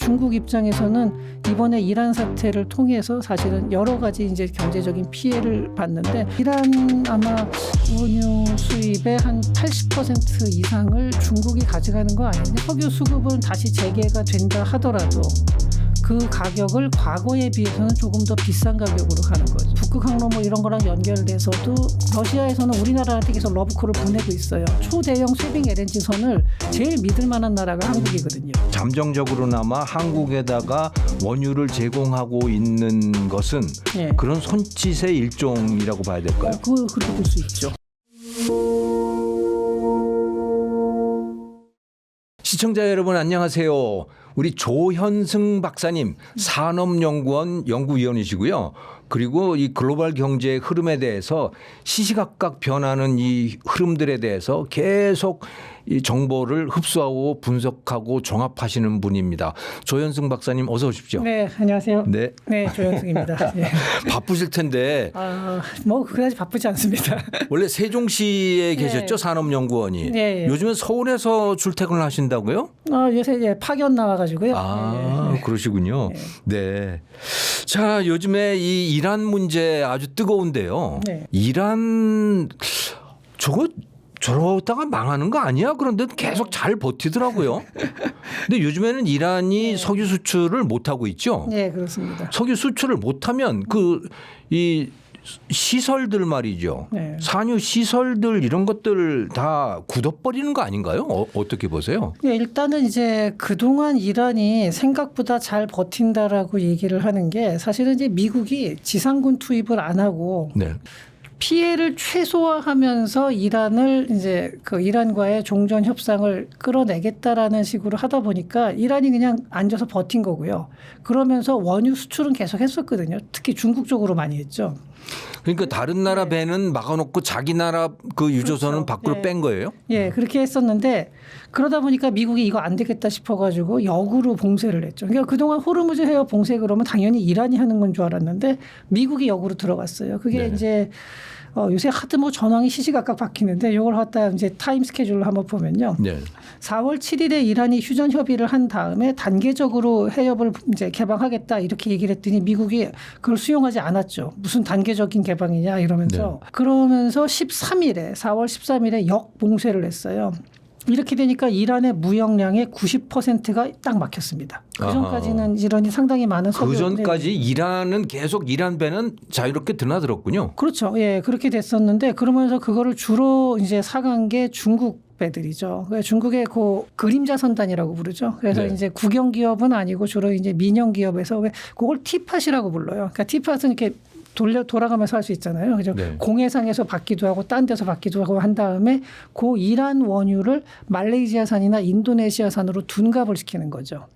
중국 입장에서는 이번에 이란 사태를 통해서 사실은 여러 가지 이제 경제적인 피해를 봤는데 이란 아마 원유 수입의 한 80% 이상을 중국이 가져가는 거 아니냐. 석유 수급은 다시 재개가 된다 하더라도 그 가격을 과거에 비해서는 조금 더 비싼 가격으로 가는 거죠. 북극 항로 뭐 이런 거랑 연결돼서도 러시아에서는 우리나라한테 계속 러브콜을 보내고 있어요. 초대형 쇠빙 LNG선을 제일 믿을 만한 나라가 한국이거든요. 잠정적으로나마 한국에다가 원유를 제공하고 있는 것은 예. 그런 손짓의 일종이라고 봐야 될까요? 그렇게 볼 수 있죠. 시청자 여러분 안녕하세요. 우리 조현승 박사님 산업연구원 연구위원이시고요. 그리고 이 글로벌 경제의 흐름에 대해서 시시각각 변하는 이 흐름들에 대해서 계속 이 정보를 흡수하고 분석하고 종합하시는 분입니다. 조현승 박사님 어서 오십시오. 네, 안녕하세요. 네, 네, 조현승입니다. 네. 바쁘실 텐데 뭐 그다지 바쁘지 않습니다. 원래 세종시에 계셨죠? 산업연구원이. 네. 요즘은 서울에서 출퇴근을 하신다고요? 요새 파견 나와가지고요. 아, 그러시군요. 네. 자, 요즘에 이 이란 문제 아주 뜨거운데요. 네. 이란 저러다가 망하는 거 아니야? 그런데 계속 잘 버티더라고요. 근데 요즘에는 이란이 석유 수출을 못 하고 있죠. 네, 그렇습니다. 석유 수출을 못 하면 이 시설들 말이죠. 네. 산유 시설들 이런 것들 다 굳어버리는 거 아닌가요? 어떻게 보세요? 네, 일단은 이제 그동안 이란이 생각보다 잘 버틴다라고 얘기를 하는 게 사실은 이제 미국이 지상군 투입을 안 하고 네. 피해를 최소화하면서 이란을 이제 그 이란과의 종전 협상을 끌어내겠다라는 식으로 하다 보니까 이란이 그냥 앉아서 버틴 거고요. 그러면서 원유 수출은 계속 했었거든요. 특히 중국 쪽으로 많이 했죠. 그러니까 다른 나라 배는 막아놓고 자기 나라 그 유조선은 그렇죠. 밖으로 네. 뺀 거예요? 예, 그렇게 했었는데 그러다 보니까 미국이 이거 안 되겠다 싶어가지고 역으로 봉쇄를 했죠. 그러니까 그동안 호르무즈 해협 봉쇄 그러면 당연히 이란이 하는 건 줄 알았는데 미국이 역으로 들어갔어요. 그게 네. 이제 요새 하도 뭐 전황이 시시각각 바뀌는데 이걸 갖다 이제 타임 스케줄을 한번 보면요. 네. 4월 7일에 이란이 휴전 협의를 한 다음에 단계적으로 해협을 이제 개방하겠다 이렇게 얘기를 했더니 미국이 그걸 수용하지 않았죠. 무슨 단계적인 개방이냐 이러면서. 그러면서 13일에 4월 13일에 역봉쇄를 했어요. 이렇게 되니까 이란의 무역량의 90%가 딱 막혔습니다. 그 전까지는 이란이 상당히 많은 그 전까지 이란은 계속 이란 배는 자유롭게 드나들었군요. 그렇죠. 예, 그렇게 됐었는데 그러면서 그거를 주로 이제 사간 게 중국 배들이죠. 중국의 그 그림자 선단이라고 부르죠. 그래서 네. 이제 국영 기업은 아니고 주로 이제 민영 기업에서 그걸 티팟이라고 불러요. 그러니까 티팟은 이렇게 돌아가면서 할 수 있잖아요. 그죠? 네. 공해상에서 받기도 하고 딴 데서 받기도 하고 한 다음에 그 이란 원유를 말레이시아산이나 인도네시아산으로 둔갑을 시키는 거죠.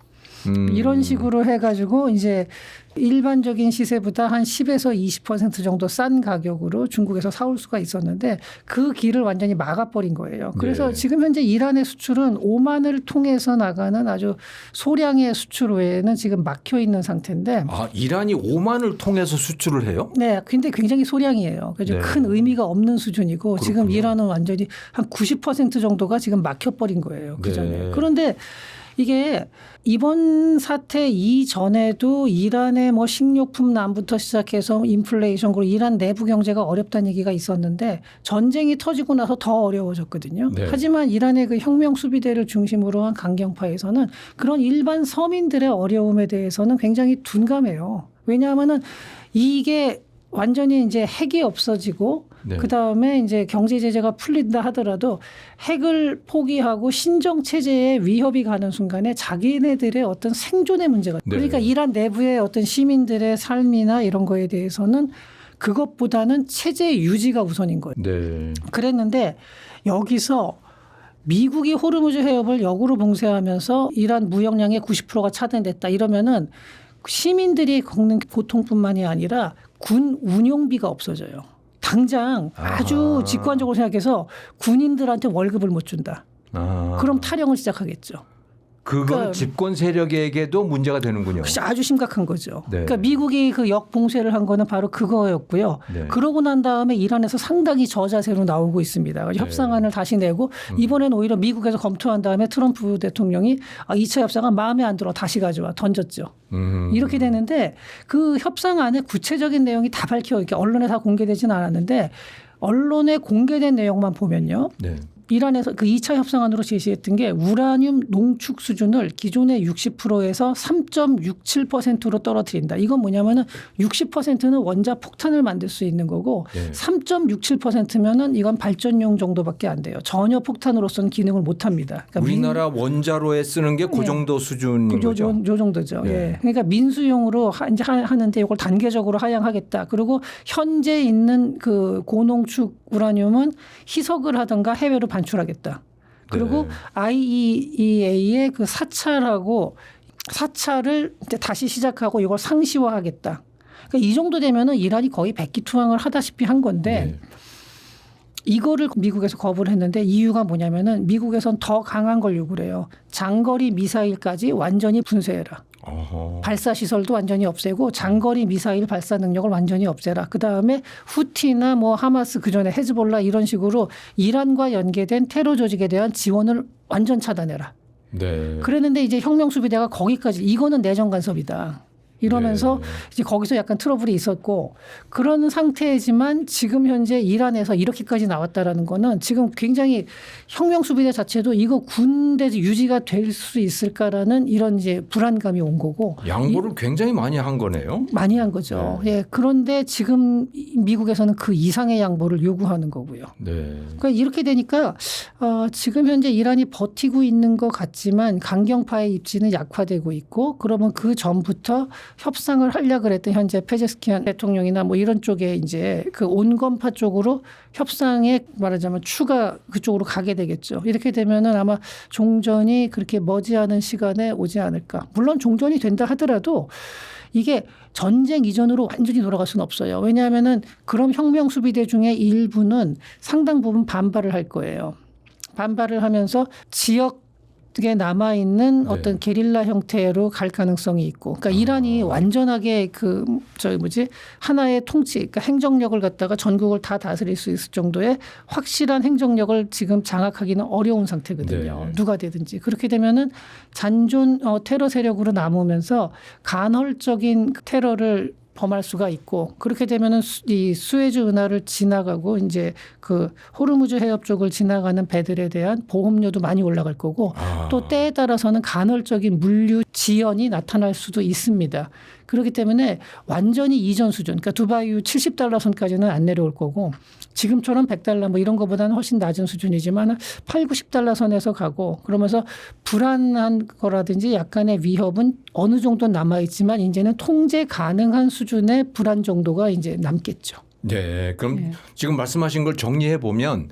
이런 식으로 해가지고 이제 일반적인 시세보다 한 10에서 20% 정도 싼 가격으로 중국에서 사올 수가 있었는데 그 길을 완전히 막아버린 거예요. 그래서 네. 지금 현재 이란의 수출은 오만을 통해서 나가는 아주 소량의 수출 외에는 지금 막혀 있는 상태인데. 아, 이란이 오만을 통해서 수출을 해요? 네, 근데 굉장히 소량이에요. 그래서 네. 큰 의미가 없는 수준이고 그렇군요. 지금 이란은 완전히 한 90% 정도가 지금 막혀버린 거예요. 그 전에. 네. 그런데 이게 이번 사태 이전에도 이란의 뭐 식료품 난부터 시작해서 인플레이션 그리고 이란 내부 경제가 어렵다는 얘기가 있었는데 전쟁이 터지고 나서 더 어려워졌거든요. 네. 하지만 이란의 그 혁명 수비대를 중심으로 한 강경파에서는 그런 일반 서민들의 어려움에 대해서는 굉장히 둔감해요. 왜냐하면은 이게 완전히 이제 핵이 없어지고 네. 그다음에 이제 경제 제재가 풀린다 하더라도 핵을 포기하고 신정 체제에 위협이 가는 순간에 자기네들의 어떤 생존의 문제가 네. 그러니까 이란 내부의 어떤 시민들의 삶이나 이런 거에 대해서는 그것보다는 체제 유지가 우선인 거예요. 네. 그랬는데 여기서 미국이 호르무즈 해협을 역으로 봉쇄하면서 이란 무역량의 90%가 차단됐다 이러면은 시민들이 겪는 고통뿐만이 아니라 군 운용비가 없어져요. 당장 아주 직관적으로 생각해서 군인들한테 월급을 못 준다. 그럼 탈영을 시작하겠죠. 그건 그러니까 집권 세력에게도 문제가 되는군요. 그게 아주 심각한 거죠. 네. 그러니까 미국이 그 역봉쇄를 한 거는 바로 그거였고요. 네. 그러고 난 다음에 이란에서 상당히 저자세로 나오고 있습니다. 네. 협상안을 다시 내고 이번엔 오히려 미국에서 검토한 다음에 트럼프 대통령이 2차 협상안 마음에 안 들어 다시 가져와 던졌죠. 이렇게 되는데 그 협상안의 구체적인 내용이 다 밝혀 이렇게 언론에 다 공개되지는 않았는데 언론에 공개된 내용만 보면요. 네. 이란에서 그 2차 협상안으로 제시했던 게 우라늄 농축 수준을 기존의 60%에서 3.67%로 떨어뜨린다. 이건 뭐냐면은 60%는 원자 폭탄을 만들 수 있는 거고 네. 3.67%면은 이건 발전용 정도밖에 안 돼요. 전혀 폭탄으로서는 기능을 못 합니다. 그러니까 우리나라 원자로에 쓰는 게 그 네. 정도 수준인 요 거죠. 정도죠. 네. 예. 그러니까 민수용으로 이제 하는데 이걸 단계적으로 하향하겠다. 그리고 현재 있는 그 고농축 우라늄은 희석을 하든가 해외로 반출하겠다. 그리고 네. IAEA의 그 사찰을 이제 다시 시작하고 이걸 상시화하겠다. 그러니까 이 정도 되면은 이란이 거의 백기투항을 하다시피 한 건데 네. 이거를 미국에서 거부를 했는데 이유가 뭐냐면은 미국에선 더 강한 걸 요구를 해요. 장거리 미사일까지 완전히 분쇄해라. 어허. 발사 시설도 완전히 없애고 장거리 미사일 발사 능력을 완전히 없애라. 그다음에 후티나 뭐 하마스 그전에 헤즈볼라 이런 식으로 이란과 연계된 테러 조직에 대한 지원을 완전 차단해라. 네. 그랬는데 이제 혁명수비대가 거기까지 이거는 내정 간섭이다. 이러면서 네. 이제 거기서 약간 트러블이 있었고 그런 상태지만 지금 현재 이란에서 이렇게까지 나왔다라는 거는 지금 굉장히 혁명수비대 자체도 이거 군대 유지가 될 수 있을까라는 이런 이제 불안감이 온 거고 양보를 굉장히 많이 한 거네요. 많이 한 거죠. 네. 예. 그런데 지금 미국에서는 그 이상의 양보를 요구하는 거고요. 네. 그러니까 이렇게 되니까 지금 현재 이란이 버티고 있는 것 같지만 강경파의 입지는 약화되고 있고 그러면 그 전부터 협상을 하려고 했던 현재 페제스키안 대통령이나 뭐 이런 쪽에 이제 그 온건파 쪽으로 협상에 말하자면 추가 그쪽으로 가게 되겠죠. 이렇게 되면은 아마 종전이 그렇게 머지않은 시간에 오지 않을까. 물론 종전이 된다 하더라도 이게 전쟁 이전으로 완전히 돌아갈 수는 없어요. 왜냐하면은 그럼 혁명 수비대 중에 일부는 상당 부분 반발을 할 거예요. 반발을 하면서 지역에 남아있는 네. 어떤 게릴라 형태로 갈 가능성이 있고. 그러니까 이란이 완전하게 하나의 통치, 그러니까 행정력을 갖다가 전국을 다 다스릴 수 있을 정도의 확실한 행정력을 지금 장악하기는 어려운 상태거든요. 네. 누가 되든지. 그렇게 되면은 잔존 테러 세력으로 남으면서 간헐적인 테러를 범할 수가 있고 그렇게 되면은 이 수에즈 운하를 지나가고 이제 그 호르무즈 해협 쪽을 지나가는 배들에 대한 보험료도 많이 올라갈 거고 또 때에 따라서는 간헐적인 물류 지연이 나타날 수도 있습니다. 그렇기 때문에 완전히 이전 수준, 그러니까 두바이유 70달러 선까지는 안 내려올 거고 지금처럼 100달러 뭐 이런 것보다는 훨씬 낮은 수준이지만 8, 90달러 선에서 가고 그러면서 불안한 거라든지 약간의 위협은 어느 정도 남아있지만 이제는 통제 가능한 수준의 불안 정도가 이제 남겠죠. 네. 그럼 네. 지금 말씀하신 걸 정리해 보면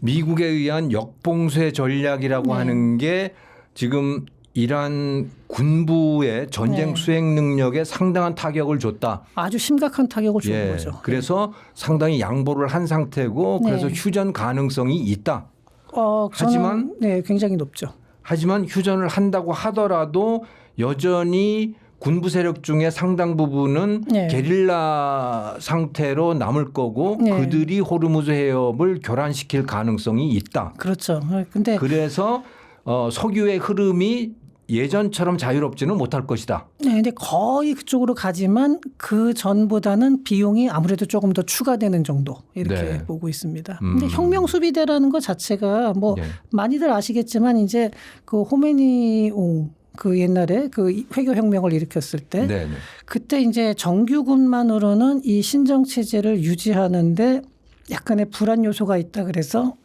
미국에 의한 역봉쇄 전략이라고 네. 하는 게 지금 이란 군부의 전쟁 네. 수행 능력에 상당한 타격을 줬다. 아주 심각한 타격을 주는 거죠. 그래서 상당히 양보를 한 상태고 네. 그래서 휴전 가능성이 있다. 하지만 네, 굉장히 높죠. 하지만 휴전을 한다고 하더라도 여전히 군부 세력 중에 상당 부분은 네. 게릴라 상태로 남을 거고 네. 그들이 호르무즈 해협을 교란시킬 가능성이 있다. 그렇죠. 근데 그래서 석유의 흐름이 예전처럼 자유롭지는 못할 것이다. 네, 근데 거의 그쪽으로 가지만 그 전보다는 비용이 아무래도 조금 더 추가되는 정도 이렇게 네. 보고 있습니다. 근데 혁명 수비대라는 것 자체가 뭐 네. 많이들 아시겠지만 이제 그 호메니옹 그 옛날에 그 회교 혁명을 일으켰을 때 네. 그때 이제 정규군만으로는 이 신정 체제를 유지하는데 약간의 불안 요소가 있다 그래서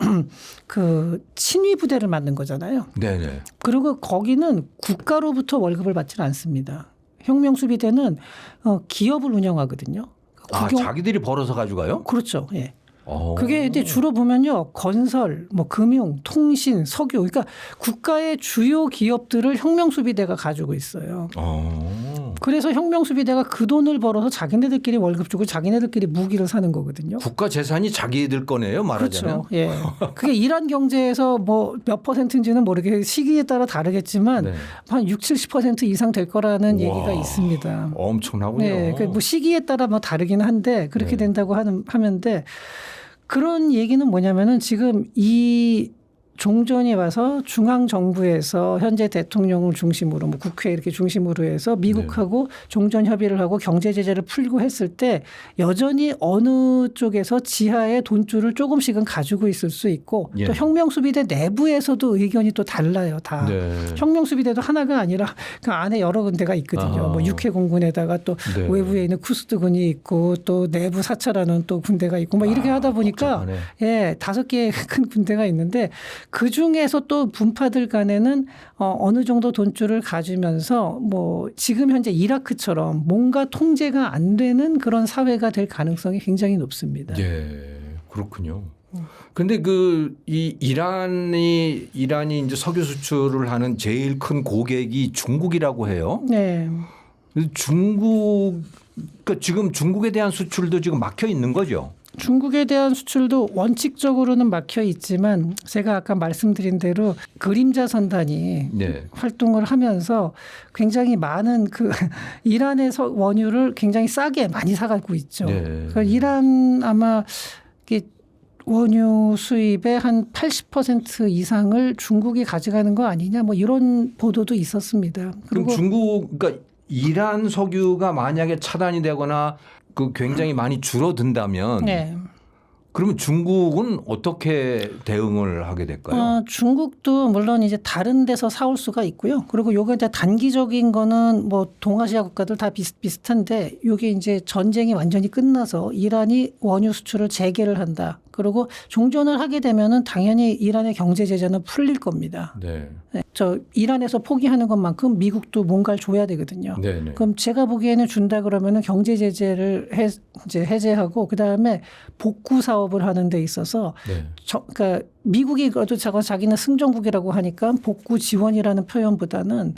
그 친위 부대를 만든 거잖아요. 네. 그리고 거기는 국가로부터 월급을 받지는 않습니다. 혁명 수비대는 기업을 운영하거든요. 자기들이 벌어서 가져가요? 그렇죠. 예. 오. 그게 이제 주로 보면요. 건설, 뭐 금융, 통신, 석유. 그러니까 국가의 주요 기업들을 혁명 수비대가 가지고 있어요. 그래서 혁명수비대가 그 돈을 벌어서 자기네들끼리 월급 주고 자기네들끼리 무기를 사는 거거든요. 국가 재산이 자기들 거네요, 말하자면. 그렇죠. 예. 그게 이란 경제에서 뭐 몇 퍼센트인지는 모르게 시기에 따라 다르겠지만 네. 한 60~70% 이상 될 거라는 우와, 얘기가 있습니다. 엄청나군요. 네. 그 뭐 시기에 따라 뭐 다르긴 한데 그렇게 네. 된다고 하면데 그런 얘기는 뭐냐면은 지금 이 종전이 와서 중앙 정부에서 현재 대통령을 중심으로 뭐 국회 이렇게 중심으로 해서 미국하고 종전 협의를 하고 경제 제재를 풀고 했을 때 여전히 어느 쪽에서 지하에 돈줄을 조금씩은 가지고 있을 수 있고 예. 또 혁명수비대 내부에서도 의견이 또 달라요. 다. 네. 혁명수비대도 하나가 아니라 그 안에 여러 군데가 있거든요. 아. 뭐 육해공군에다가 또 네. 외부에 있는 쿠스트군이 있고 또 내부 사찰하는 또 군대가 있고 뭐 이렇게 하다 보니까 복잡하네. 예, 5개의 큰 군대가 있는데 그 중에서 또 분파들 간에는 어느 정도 돈줄을 가지면서 뭐 지금 현재 이라크처럼 뭔가 통제가 안 되는 그런 사회가 될 가능성이 굉장히 높습니다. 예, 그렇군요. 근데 이 이란이 이제 석유 수출을 하는 제일 큰 고객이 중국이라고 해요. 네. 그러니까 지금 중국에 대한 수출도 지금 막혀 있는 거죠. 중국에 대한 수출도 원칙적으로는 막혀 있지만 제가 아까 말씀드린 대로 그림자 선단이 네. 활동을 하면서 굉장히 많은 그 이란에서 원유를 굉장히 싸게 많이 사가고 있죠. 네. 그러니까 이란 아마 이게 원유 수입의 한 80% 이상을 중국이 가져가는 거 아니냐 뭐 이런 보도도 있었습니다. 그럼 그러니까 이란 석유가 만약에 차단이 되거나 굉장히 많이 줄어든다면 네. 그러면 중국은 어떻게 대응을 하게 될까요? 중국도 물론 이제 다른 데서 사올 수가 있고요. 그리고 요게 이제 단기적인 거는 뭐 동아시아 국가들 다 비슷한데 요게 이제 전쟁이 완전히 끝나서 이란이 원유 수출을 재개를 한다. 그리고 종전을 하게 되면은 당연히 이란의 경제 제재는 풀릴 겁니다. 네. 네, 저 이란에서 포기하는 것만큼 미국도 뭔가를 줘야 되거든요. 네, 네. 그럼 제가 보기에는 준다 그러면은 경제 제재를 이제 해제하고 그 다음에 복구 사업을 하는 데 있어서 네. 그러니까 미국이 그래도 자기는 승전국이라고 하니까 복구 지원이라는 표현보다는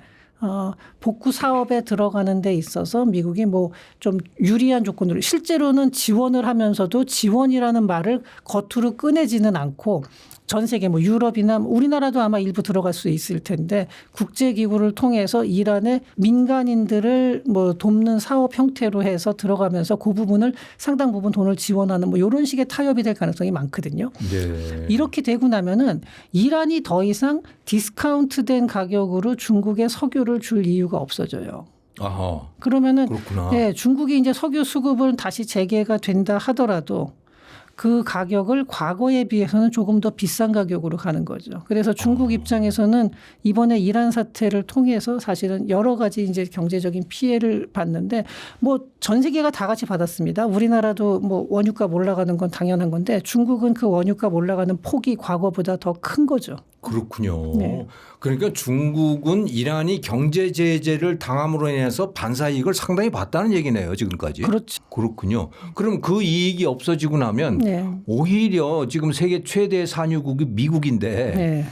복구 사업에 들어가는 데 있어서 미국이 뭐 좀 유리한 조건으로 실제로는 지원을 하면서도 지원이라는 말을 겉으로 꺼내지는 않고 전 세계 뭐 유럽이나 우리나라도 아마 일부 들어갈 수 있을 텐데 국제기구를 통해서 이란의 민간인들을 뭐 돕는 사업 형태로 해서 들어가면서 그 부분을 상당 부분 돈을 지원하는 뭐 이런 식의 타협이 될 가능성이 많거든요. 네. 이렇게 되고 나면은 이란이 더 이상 디스카운트된 가격으로 중국에 석유를 줄 이유가 없어져요. 아하. 그러면은 그렇구나. 네, 중국이 이제 석유 수급을 다시 재개가 된다 하더라도 그 가격을 과거에 비해서는 조금 더 비싼 가격으로 가는 거죠. 그래서 중국 입장에서는 이번에 이란 사태를 통해서 사실은 여러 가지 이제 경제적인 피해를 봤는데 뭐 전 세계가 다 같이 받았습니다. 우리나라도 뭐 원유값 올라가는 건 당연한 건데 중국은 그 원유값 올라가는 폭이 과거보다 더 큰 거죠. 그렇군요. 네. 그러니까 중국은 이란이 경제 제재를 당함으로 인해서 반사 이익을 상당히 봤다는 얘기네요, 지금까지. 그렇죠. 그렇군요. 그럼 그 이익이 없어지고 나면 네. 오히려 지금 세계 최대 산유국이 미국인데 네.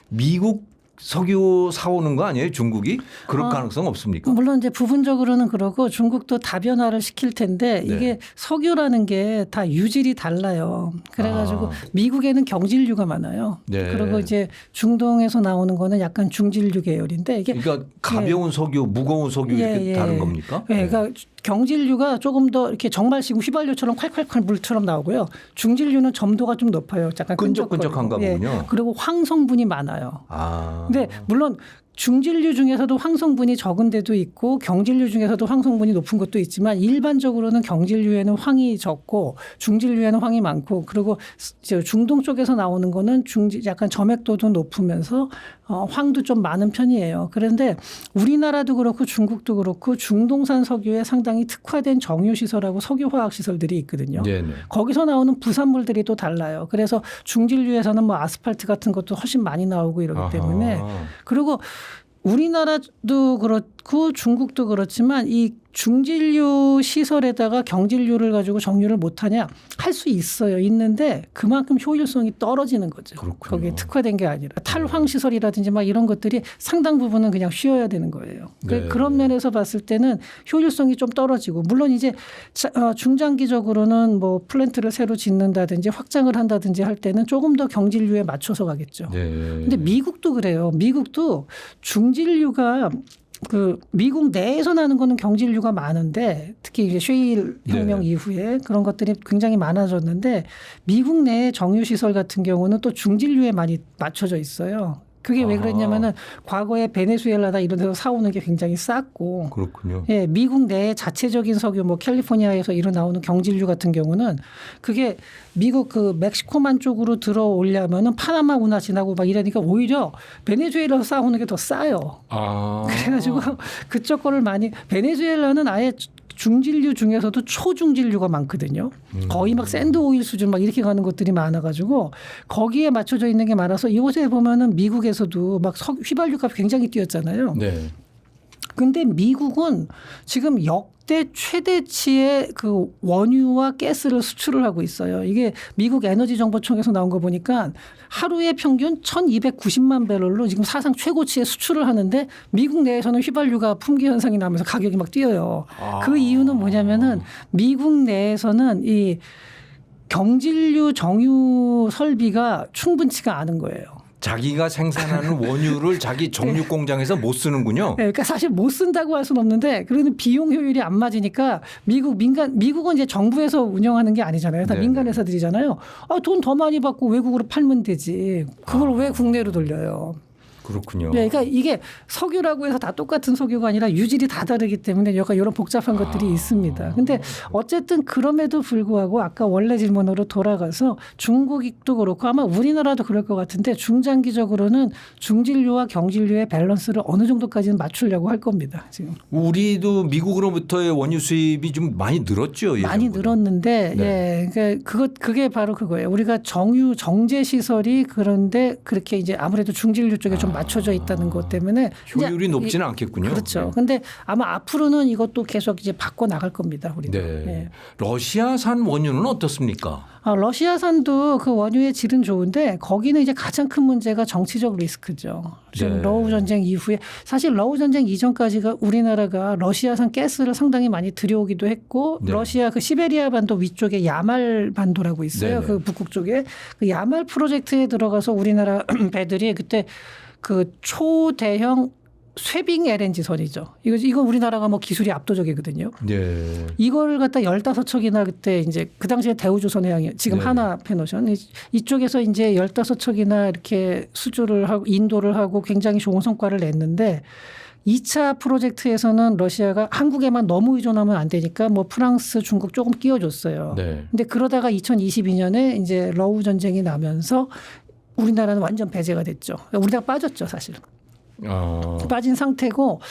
미국 석유 사오는 거 아니에요, 중국이? 그럴 가능성 없습니까? 물론 이제 부분적으로는 그러고 중국도 다변화를 시킬 텐데 네. 이게 석유라는 게 다 유질이 달라요. 그래가지고 미국에는 경질류가 많아요. 네. 그리고 이제 중동에서 나오는 거는 약간 중질류 계열인데 이게 그러니까 가벼운 석유, 무거운 석유 이렇게 다른 겁니까? 네, 그러니까 경질류가 조금 더 이렇게 정말식 휘발유처럼 콸콸콸 물처럼 나오고요. 중질류는 점도가 좀 높아요. 약간 끈적끈적한가 보군요. 그리고 황성분이 많아요. 아. 근데 물론 중질류 중에서도 황성분이 적은 데도 있고 경질류 중에서도 황성분이 높은 것도 있지만 일반적으로는 경질류에는 황이 적고 중질류에는 황이 많고 그리고 중동 쪽에서 나오는 거는 약간 점액도도 높으면서 황도 좀 많은 편이에요. 그런데 우리나라도 그렇고 중국도 그렇고 중동산 석유에 상당히 특화된 정유시설하고 석유화학시설들이 있거든요. 네네. 거기서 나오는 부산물들이 또 달라요. 그래서 중질류에서는 뭐 아스팔트 같은 것도 훨씬 많이 나오고 이러기 때문에 그리고 우리나라도 그렇고 중국도 그렇지만 이 중진류 시설에다가 경진류를 가지고 정유를 못하냐 할 수 있어요. 있는데 그만큼 효율성이 떨어지는 거죠. 그렇군요. 거기에 특화된 게 아니라 탈황 시설이라든지 막 이런 것들이 상당 부분은 그냥 쉬어야 되는 거예요. 네. 그런 면에서 봤을 때는 효율성이 좀 떨어지고 물론 이제 중장기적으로는 뭐 플랜트를 새로 짓는다든지 확장을 한다든지 할 때는 조금 더 경진류에 맞춰서 가겠죠. 네. 근데 미국도 그래요. 미국도 중진류가 그 미국 내에서 나는 거는 경진류가 많은데 특히 이제 셰일 혁명 네. 이후에 그런 것들이 굉장히 많아졌는데 미국 내의 정유 시설 같은 경우는 또 중진류에 많이 맞춰져 있어요. 그게 왜 그랬냐면은 과거에 베네수엘라나 이런 데서 사오는 게 굉장히 쌌고 그렇군요. 예, 미국 내에 자체적인 석유 뭐 캘리포니아에서 이로 나오는 경진류 같은 경우는 그게 미국 그 멕시코만 쪽으로 들어오려면은 파나마 운하 지나고 막 이러니까 오히려 베네수엘라에서 싸우는 게 더 싸요. 그래가지고 그쪽 거를 많이 베네수엘라는 아예 중진류 중에서도 초중진류가 많거든요. 거의 막 샌드 오일 수준 막 이렇게 가는 것들이 많아가지고 거기에 맞춰져 있는 게 많아서 이곳에 보면은 미국에서도 막 휘발유 값이 굉장히 뛰었잖아요. 네. 근데 미국은 지금 역대 최대치의 그 원유와 가스를 수출을 하고 있어요. 이게 미국 에너지정보청에서 나온 거 보니까 하루에 평균 1290만 배럴로 지금 사상 최고치의 수출을 하는데 미국 내에서는 휘발유가 품귀 현상이 나면서 가격이 막 뛰어요. 그 이유는 뭐냐면은 미국 내에서는 이 경진류 정유 설비가 충분치가 않은 거예요. 자기가 생산하는 원유를 자기 정유 공장에서 못 쓰는군요. 네, 그러니까 사실 못 쓴다고 할 수는 없는데 그러는 비용 효율이 안 맞으니까 미국은 이제 정부에서 운영하는 게 아니잖아요. 다 네네. 민간 회사들이잖아요. 돈 더 많이 받고 외국으로 팔면 되지. 그걸 왜 국내로 돌려요? 그렇군요. 네, 그러니까 이게 석유라고 해서 다 똑같은 석유가 아니라 유질이 다 다르기 때문에 약간 이런 복잡한 것들이 있습니다. 근데 어쨌든 그럼에도 불구하고 아까 원래 질문으로 돌아가서 중국도 그렇고 아마 우리나라도 그럴 것 같은데 중장기적으로는 중진류와 경진류의 밸런스를 어느 정도까지는 맞추려고 할 겁니다. 지금. 우리도 미국으로부터의 원유 수입이 좀 많이 늘었죠. 많이 예전보다. 늘었는데 네. 예, 그러니까 그게 바로 그거예요. 우리가 정유 정제 시설이 그런데 그렇게 이제 아무래도 중진류 쪽에 좀 맞춰져 있다는 것 때문에 효율이 이제 높지는 않겠군요. 그렇죠. 네. 근데 아마 앞으로는 이것도 계속 이제 바꿔 나갈 겁니다. 우리가. 네. 예. 러시아산 원유는 어떻습니까? 러시아산도 그 원유의 질은 좋은데 거기는 이제 가장 큰 문제가 정치적 리스크죠. 지금 네. 러우 전쟁 이후에 사실 러우 전쟁 이전까지가 우리나라가 러시아산 가스를 상당히 많이 들여오기도 했고 네. 러시아 그 시베리아 반도 위쪽에 야말 반도라고 있어요. 네네. 그 북극 쪽에 그 야말 프로젝트에 들어가서 우리나라 배들이 그때 그 초대형 쇠빙 LNG 선이죠. 이거 우리나라가 뭐 기술이 압도적이거든요. 네. 이걸 갖다 15척이나 그때 이제 그 당시에 대우조선해양이 지금 네. 하나 패노션 이쪽에서 이제 15척이나 이렇게 수주를 하고 인도를 하고 굉장히 좋은 성과를 냈는데 2차 프로젝트에서는 러시아가 한국에만 너무 의존하면 안 되니까 뭐 프랑스, 중국 조금 끼워줬어요. 네. 근데 그러다가 2022년에 이제 러우 전쟁이 나면서 우리나라는 완전 배제가 됐죠. 우리나라 빠졌죠, 사실. 빠진 상태고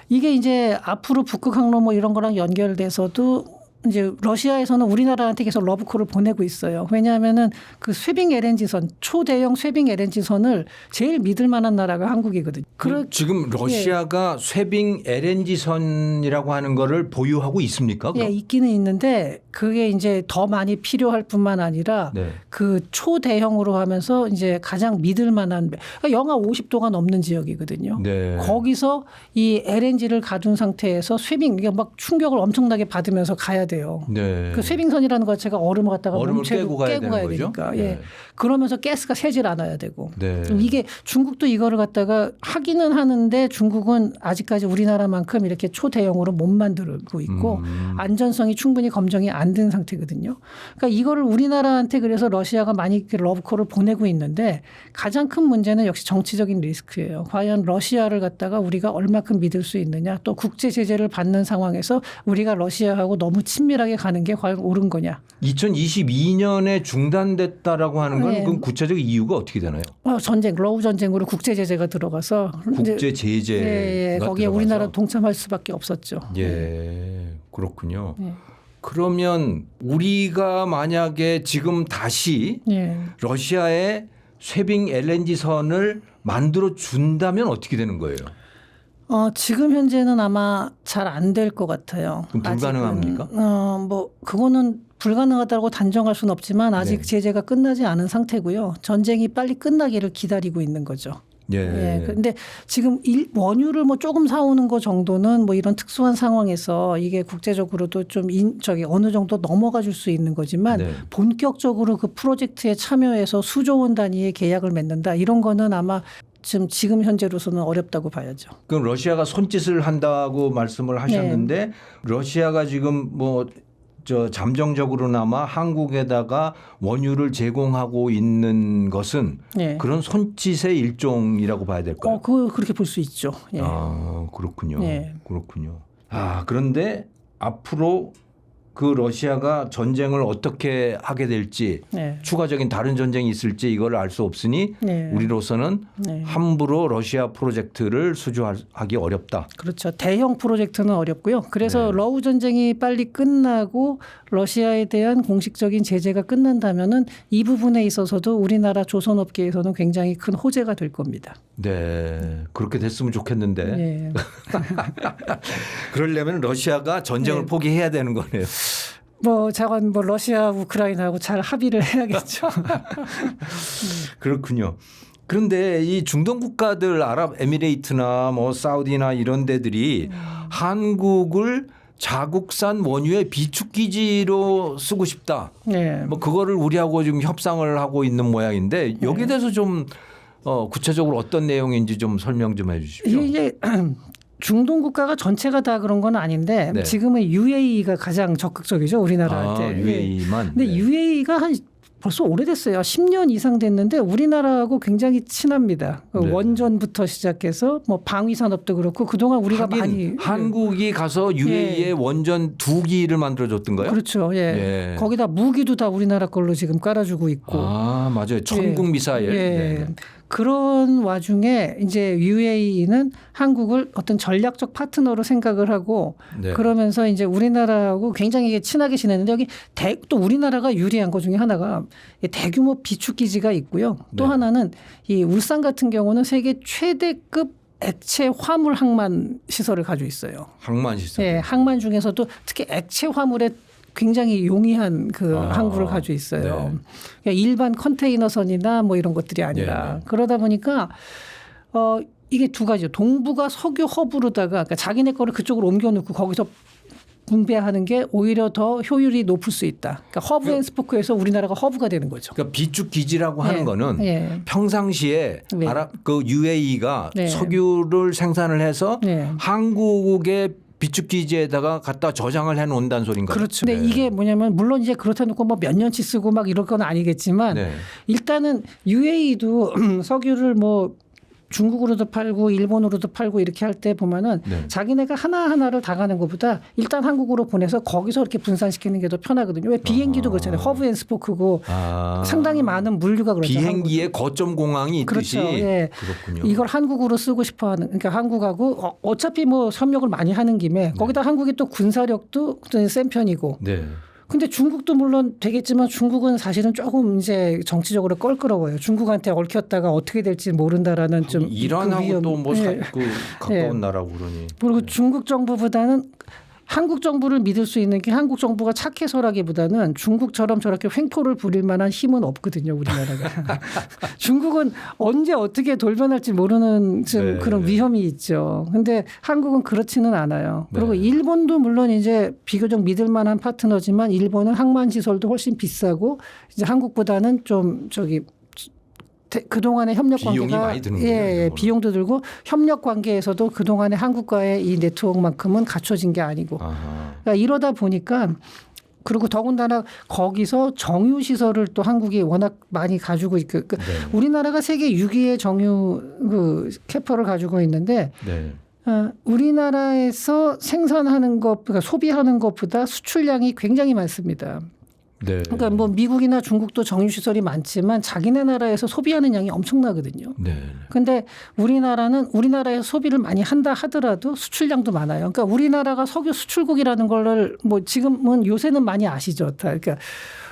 이게 이제 앞으로 북극 항로 뭐 이런 거랑 연결돼서도 이제 러시아에서는 우리나라한테 계속 러브콜을 보내고 있어요. 왜냐하면은 그 쇠빙 LNG선 초대형 쇠빙 LNG선을 제일 믿을 만한 나라가 한국이거든요. 지금 러시아가 쇠빙 LNG선이라고 하는 거를 보유하고 있습니까? 예, 있기는 있는데 그게 이제 더 많이 필요할 뿐만 아니라 네. 그 초대형으로 하면서 이제 가장 믿을 만한 그러니까 영하 50도가 넘는 지역이거든요. 네. 거기서 이 LNG를 가둔 상태에서 쇠빙 이게 막 충격을 엄청나게 받으면서 가야 돼요. 네. 그 쇠빙선이라는 것 자체가 얼음을 갖다가 얼음을 몸체로 깨고 가야 깨고 되는 거죠? 되니까. 네. 예. 그러면서 가스가 새질 않아야 되고. 네. 이게 중국도 이거를 갖다가 하기는 하는데 중국은 아직까지 우리나라만큼 이렇게 초대형으로 못 만들고 있고 안전성이 충분히 검증이 안 된 상태거든요. 그러니까 이거를 우리나라한테 그래서 러시아가 많이 러브콜을 보내고 있는데 가장 큰 문제는 역시 정치적인 리스크예요. 과연 러시아를 갖다가 우리가 얼마큼 믿을 수 있느냐 또 국제 제재를 받는 상황에서 우리가 러시아하고 너무 친밀하게 가는 게 과연 옳은 거냐. 2022년에 중단됐다라고 하는 건 네. 그 구체적 이유가 어떻게 되나요? 전쟁, 러우 전쟁으로 국제 제재가 들어가서 국제 제재가 예, 거기에 들어가서. 우리나라 동참할 수밖에 없었죠. 예, 그렇군요. 예. 그러면 우리가 만약에 지금 다시 예. 러시아에 쇠빙 LNG선을 만들어 준다면 어떻게 되는 거예요? 지금 현재는 아마 잘 안 될 것 같아요. 그럼 불가능합니까? 아직은, 뭐 그거는 불가능하다고 단정할 수는 없지만 아직 네. 제재가 끝나지 않은 상태고요. 전쟁이 빨리 끝나기를 기다리고 있는 거죠. 예. 근데 지금 원유를 뭐 조금 사오는 거 정도는 뭐 이런 특수한 상황에서 이게 국제적으로도 좀 어느 정도 넘어가 줄 수 있는 거지만 네. 본격적으로 그 프로젝트에 참여해서 수조 원 단위의 계약을 맺는다 이런 거는 아마 지금 현재로서는 어렵다고 봐야죠. 그럼 러시아가 손짓을 한다고 말씀을 하셨는데 러시아가 지금 뭐 잠정적으로나마 한국에다가 원유를 제공하고 있는 것은 네. 그런 손짓의 일종이라고 봐야 될까요? 그렇게 볼 수 있죠. 예. 아, 그렇군요. 네. 그렇군요. 그런데 앞으로 그 러시아가 전쟁을 어떻게 하게 될지 네. 추가적인 다른 전쟁이 있을지 이걸 알 수 없으니 네. 우리로서는 네. 함부로 러시아 프로젝트를 수주하기 어렵다. 그렇죠. 대형 프로젝트는 어렵고요. 그래서 네. 러우 전쟁이 빨리 끝나고 러시아에 대한 공식적인 제재가 끝난다면은 이 부분에 있어서도 우리나라 조선업계에서는 굉장히 큰 호재가 될 겁니다. 네, 그렇게 됐으면 좋겠는데 네. 그러려면 러시아가 전쟁을 네. 포기해야 되는 거네요. 자관 러시아 우크라이나하고 잘 합의를 해야겠죠. 그렇군요. 그런데 이 중동 국가들 아랍에미레이트나 뭐 사우디나 이런 데들이 한국을 자국산 원유의 비축 기지로 쓰고 싶다. 네. 뭐 그거를 우리하고 지금 협상을 하고 있는 모양인데 여기에 대해서 좀 구체적으로 어떤 내용인지 좀 설명 좀 해 주십시오. 이게 중동 국가가 전체가 다 그런 건 아닌데 네. 지금은 UAE가 가장 적극적이죠 우리나라한테. UAE만. 근데 UAE가 벌써 오래됐어요. 10년 이상 됐는데 우리나라하고 굉장히 친합니다. 네. 원전부터 시작해서 뭐 방위 산업도 그렇고 그동안 우리가 하긴 많이 한국이 가서 UAE에 원전 2기를 만들어줬던가요? 그렇죠. 예. 예. 거기다 무기도 다 우리나라 걸로 지금 깔아주고 있고. 맞아요. 천국 미사일. 예. 네. 그런 와중에 이제 UAE는 한국을 어떤 전략적 파트너로 생각을 하고 네. 그러면서 이제 우리나라하고 굉장히 친하게 지냈는데 여기 또 우리나라가 유리한 것 중에 하나가 대규모 비축 기지가 있고요. 또 네. 하나는 이 울산 같은 경우는 세계 최대급 액체 화물 항만 시설을 가지고 있어요. 항만 시설. 예, 항만 중에서도 특히 액체 화물에 굉장히 용이한 그 항구를 가지고 있어요. 네. 그러니까 일반 컨테이너선이나 뭐 이런 것들이 아니라 네. 그러다 보니까 이게 두 가지죠. 동부가 석유 허브로다가 그러니까 자기네 거를 그쪽으로 옮겨놓고 거기서 분배하는 게 오히려 더 효율이 높을 수 있다. 그러니까 허브 앤 스포크에서 우리나라가 허브가 되는 거죠. 그러니까 비축 기지라고 하는 예. 거는 예. 평상시에 네. 그 UAE가 네. 석유를 생산을 해서 네. 한국의 비축 기지에다가 갖다 저장을 해 놓는다는 소린가요? 그렇죠. 근데 이게 뭐냐면 물론 이제 그렇다 놓고 뭐 몇 년치 쓰고 막 이럴 건 아니겠지만 네. 일단은 UAE도 석유를 뭐 중국으로도 팔고 일본으로도 팔고 이렇게 할 때 보면은 네. 자기네가 하나하나를 다 가는 것보다 일단 한국으로 보내서 거기서 이렇게 분산시키는 게 더 편하거든요. 왜 비행기도 그렇잖아요. 허브 앤 스포크고 상당히 많은 물류가 그렇죠. 비행기에 거점 공항이 있듯이. 그렇죠. 예. 그렇군요. 이걸 한국으로 쓰고 싶어 하는 그러니까 한국하고 어차피 뭐 협력을 많이 하는 김에 거기다 한국이 또 군사력도 센 편이고 네. 근데 중국도 물론 되겠지만 중국은 사실은 조금 이제 정치적으로 껄끄러워요. 중국한테 얽혔다가 어떻게 될지 모른다라는 좀 이란하고 또 뭐 예. 가까운 예. 나라고 그러니. 그리고 중국 정부보다는 한국 정부를 믿을 수 있는 게 한국 정부가 착해서라기보다는 중국처럼 저렇게 횡포를 부릴 만한 힘은 없거든요. 우리나라가. 중국은 언제 어떻게 돌변할지 모르는 좀 네. 그런 위험이 있죠. 근데 한국은 그렇지는 않아요. 그리고 네. 일본도 물론 이제 비교적 믿을 만한 파트너지만 일본은 항만 시설도 훨씬 비싸고 이제 한국보다는 좀 그동안의 협력 비용이 관계가 많이 드는군요, 예, 일본은. 비용도 들고 협력 관계에서도 그동안의 한국과의 이 네트워크만큼은 갖춰진 게 아니고 아하. 그러니까 이러다 보니까 그리고 더군다나 거기서 정유 시설을 또 한국이 워낙 많이 가지고 있고 네. 우리나라가 세계 6위의 정유 그 캐퍼를 가지고 있는데 네. 우리나라에서 생산하는 것, 그러니까 소비하는 것보다 수출량이 굉장히 많습니다. 네. 그러니까 뭐 미국이나 중국도 정유 시설이 많지만 자기네 나라에서 소비하는 양이 엄청나거든요. 네. 근데 우리나라는 우리나라에서 소비를 많이 한다 하더라도 수출량도 많아요. 그러니까 우리나라가 석유 수출국이라는 걸 뭐 지금은 요새는 많이 아시죠. 다. 그러니까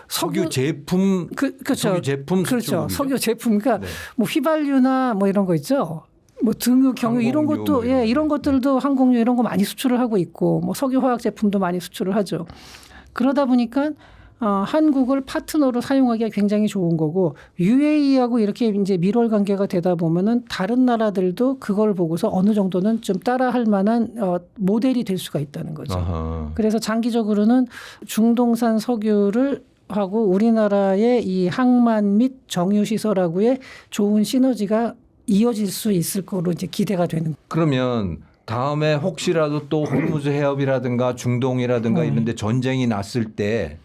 석유 제품 그렇죠. 석유 제품 그렇죠. 수출국이죠. 석유 제품 그러니까 네. 뭐 휘발유나 뭐 이런 거 있죠. 뭐 등유, 경유 이런 항공유 것도 뭐 이런 이런 거. 것들도 항공유 이런 거 많이 수출을 하고 있고 뭐 석유 화학 제품도 많이 수출을 하죠. 그러다 보니까 한국을 파트너로 사용하기가 굉장히 좋은 거고 UAE하고 이렇게 이제 밀월 관계가 되다 보면은 다른 나라들도 그걸 보고서 어느 정도는 좀 따라할 만한 모델이 될 수가 있다는 거죠. 아하. 그래서 장기적으로는 중동산 석유를 하고 우리나라의 이 항만 및 정유 시설하고의 좋은 시너지가 이어질 수 있을 거로 이제 기대가 되는 거예요. 그러면 다음에 혹시라도 또 호르무즈 해협이라든가 중동이라든가 이런 데 전쟁이 났을 때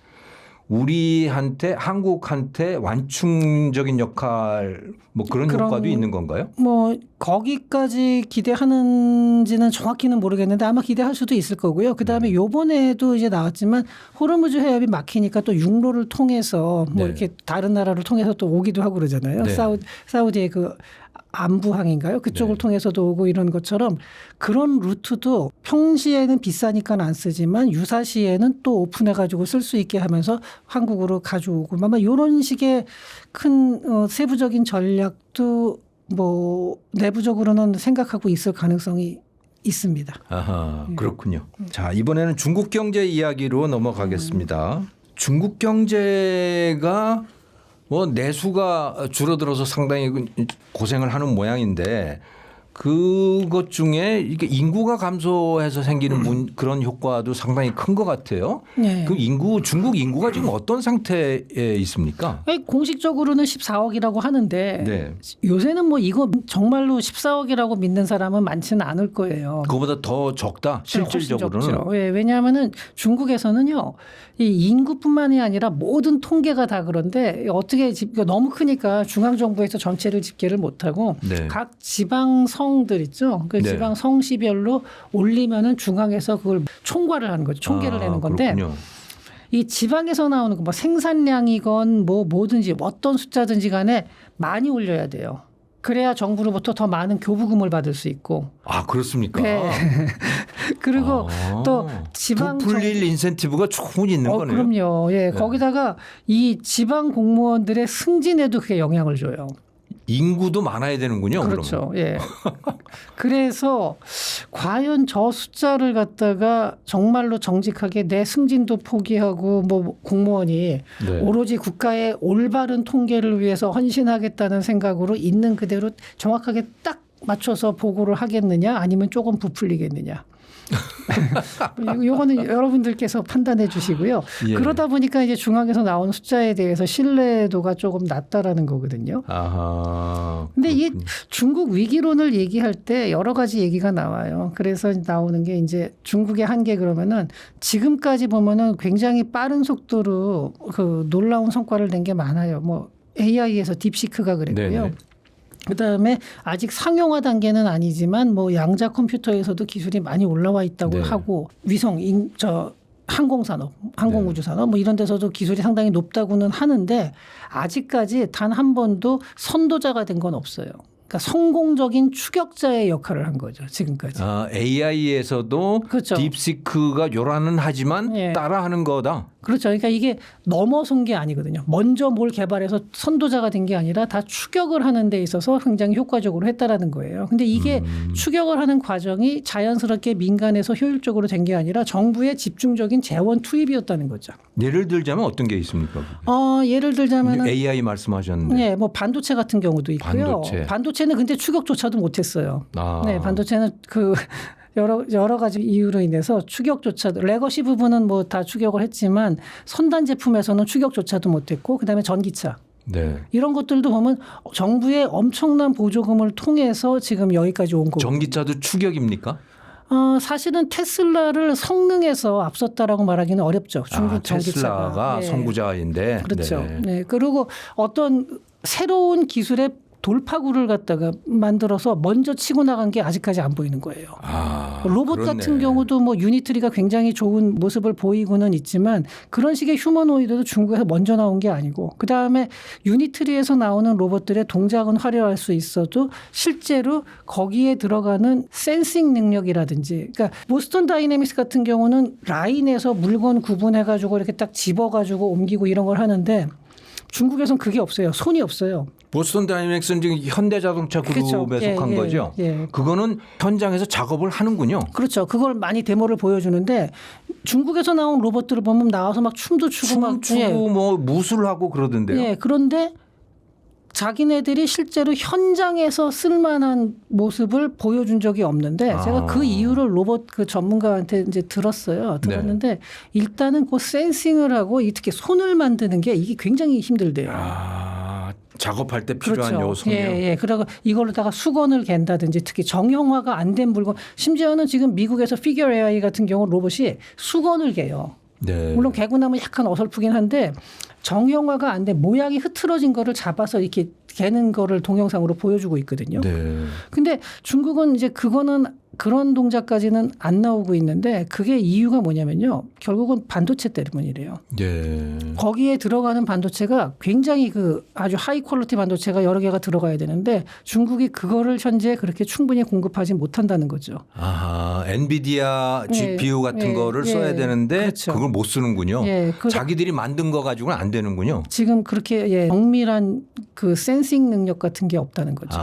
우리한테 한국한테 완충적인 역할 뭐 그런 효과도 있는 건가요? 뭐 거기까지 기대하는지는 정확히는 모르겠는데 아마 기대할 수도 있을 거고요. 그다음에 요번에도 이제 나왔지만 호르무즈 해협이 막히니까 또 육로를 통해서 뭐 네. 이렇게 다른 나라를 통해서 또 오기도 하고 그러잖아요. 네. 사우디의 그 안부항인가요? 그쪽을 네. 통해서도 오고 이런 것처럼 그런 루트도 평시에는 비싸니까 안 쓰지만 유사시에는 또 오픈해가지고 쓸 수 있게 하면서 한국으로 가져오고 아마 이런 식의 큰 세부적인 전략도 뭐 내부적으로는 생각하고 있을 가능성이 있습니다. 아하, 그렇군요. 자, 이번에는 중국 경제 이야기로 넘어가겠습니다. 중국 경제가 뭐 내수가 줄어들어서 상당히 고생을 하는 모양인데 그것 중에 이게 인구가 감소해서 생기는 그런 효과도 상당히 큰 것 같아요. 네. 그 중국 인구가 지금 어떤 상태에 있습니까? 공식적으로는 14억이라고 하는데 네. 요새는 뭐 이거 정말로 14억이라고 믿는 사람은 많지는 않을 거예요. 그거보다 더 적다. 네, 훨씬 실질적으로는. 적죠. 왜냐하면은 중국에서는요, 이 인구뿐만이 아니라 모든 통계가 다 그런데 어떻게 너무 크니까 중앙 정부에서 전체를 집계를 못하고 네. 각 지방 성들 있죠. 그 네. 지방 성시별로 올리면은 중앙에서 그걸 총괄을 하는 거죠. 총계를 내는 건데. 그렇군요. 이 지방에서 나오는 거 뭐 생산량이건 뭐 뭐든지 어떤 숫자든지 간에 많이 올려야 돼요. 그래야 정부로부터 더 많은 교부금을 받을 수 있고. 아, 그렇습니까? 네. 그리고 또 지방 부풀릴 인센티브가 충분히 있는 거네요. 그럼요. 예. 거기다가 이 지방 공무원들의 승진에도 그게 영향을 줘요. 인구도 많아야 되는군요. 그렇죠. 그러면. 예. 그래서 과연 저 숫자를 갖다가 정말로 정직하게 내 승진도 포기하고 뭐 공무원이 네. 오로지 국가의 올바른 통계를 위해서 헌신하겠다는 생각으로 있는 그대로 정확하게 딱 맞춰서 보고를 하겠느냐 아니면 조금 부풀리겠느냐. 요거는 여러분들께서 판단해 주시고요. 예. 그러다 보니까 이제 중앙에서 나오는 숫자에 대해서 신뢰도가 조금 낮다라는 거거든요. 아하. 근데 이 그렇군요. 중국 위기론을 얘기할 때 여러 가지 얘기가 나와요. 그래서 나오는 게 이제 중국의 한계 그러면은 지금까지 보면은 굉장히 빠른 속도로 그 놀라운 성과를 낸 게 많아요. 뭐 AI에서 딥시크가 그랬고요. 네네. 그다음에 아직 상용화 단계는 아니지만 뭐 양자 컴퓨터에서도 기술이 많이 올라와 있다고 네. 하고 위성 항공산업, 항공우주산업 뭐 이런 데서도 기술이 상당히 높다고는 하는데 아직까지 단 한 번도 선도자가 된 건 없어요. 그러니까 성공적인 추격자의 역할을 한 거죠. 지금까지. AI에서도 그렇죠. 딥시크가 요란은 하지만 예. 따라하는 거다. 그렇죠. 그러니까 이게 넘어선 게 아니거든요. 먼저 뭘 개발해서 선도자가 된 게 아니라 다 추격을 하는 데 있어서 굉장히 효과적으로 했다라는 거예요. 근데 이게 추격을 하는 과정이 자연스럽게 민간에서 효율적으로 된 게 아니라 정부의 집중적인 재원 투입이었다는 거죠. 예를 들자면 어떤 게 있습니까? 예를 들자면은 AI 말씀하셨는데. 네, 뭐 반도체 같은 경우도 있고요. 반도체는 근데 추격조차도 못했어요. 아. 네, 반도체는 그 여러 가지 이유로 인해서 추격조차도 레거시 부분은 뭐 다 추격을 했지만 선단 제품에서는 추격조차도 못했고 그다음에 전기차. 네. 이런 것들도 보면 정부의 엄청난 보조금을 통해서 지금 여기까지 온 거고. 전기차도 추격입니까? 사실은 테슬라를 성능에서 앞섰다라고 말하기는 어렵죠. 중국 전기차가. 테슬라가 네. 선구자인데. 그렇죠. 네. 네. 그리고 어떤 새로운 기술의 돌파구를 갖다가 만들어서 먼저 치고 나간 게 아직까지 안 보이는 거예요. 로봇 그렇네. 같은 경우도 뭐 유니트리가 굉장히 좋은 모습을 보이고는 있지만 그런 식의 휴머노이드도 중국에서 먼저 나온 게 아니고 그다음에 유니트리에서 나오는 로봇들의 동작은 화려할 수 있어도 실제로 거기에 들어가는 센싱 능력이라든지 그러니까 보스턴 다이내믹스 같은 경우는 라인에서 물건 구분해 가지고 이렇게 딱 집어 가지고 옮기고 이런 걸 하는데 중국에선 그게 없어요. 손이 없어요. 보스턴 다이내믹스는 지금 현대자동차 그룹에 그렇죠. 속한 거죠. 예. 그거는 현장에서 작업을 하는군요. 그렇죠. 그걸 많이 데모를 보여주는데 중국에서 나온 로봇들을 보면 나와서 막 춤도 추고 막 춤추고 뭐 무술 하고 그러던데요. 예. 그런데 자기네들이 실제로 현장에서 쓸만한 모습을 보여준 적이 없는데 제가 그 이유를 로봇 그 전문가한테 이제 들었는데 일단은 그 센싱을 하고 특히 손을 만드는 게 이게 굉장히 힘들대요. 작업할 때 필요한 그렇죠. 요소요. 예. 그리고 이걸로다가 수건을 갠다든지 특히 정형화가 안 된 물건 심지어는 지금 미국에서 피겨 AI 같은 경우 로봇이 수건을 개요. 네. 물론 개고 나면 약간 어설프긴 한데 정형화가 안 된 모양이 흐트러진 거를 잡아서 이렇게 개는 거를 동영상으로 보여주고 있거든요. 네. 근데 중국은 이제 그거는 그런 동작까지는 안 나오고 있는데 그게 이유가 뭐냐면요. 결국은 반도체 때문이래요. 네. 거기에 들어가는 반도체가 굉장히 그 아주 하이 퀄리티 반도체가 여러 개가 들어가야 되는데 중국이 그거를 현재 그렇게 충분히 공급하지 못한다는 거죠. 아하, 엔비디아 GPU 같은 예, 거를 예, 써야 되는데 그렇죠. 그걸 못 쓰는군요. 예, 자기들이 만든 거 가지고는 안 되는군요. 지금 그렇게 정밀한 그 센싱 능력 같은 게 없다는 거죠.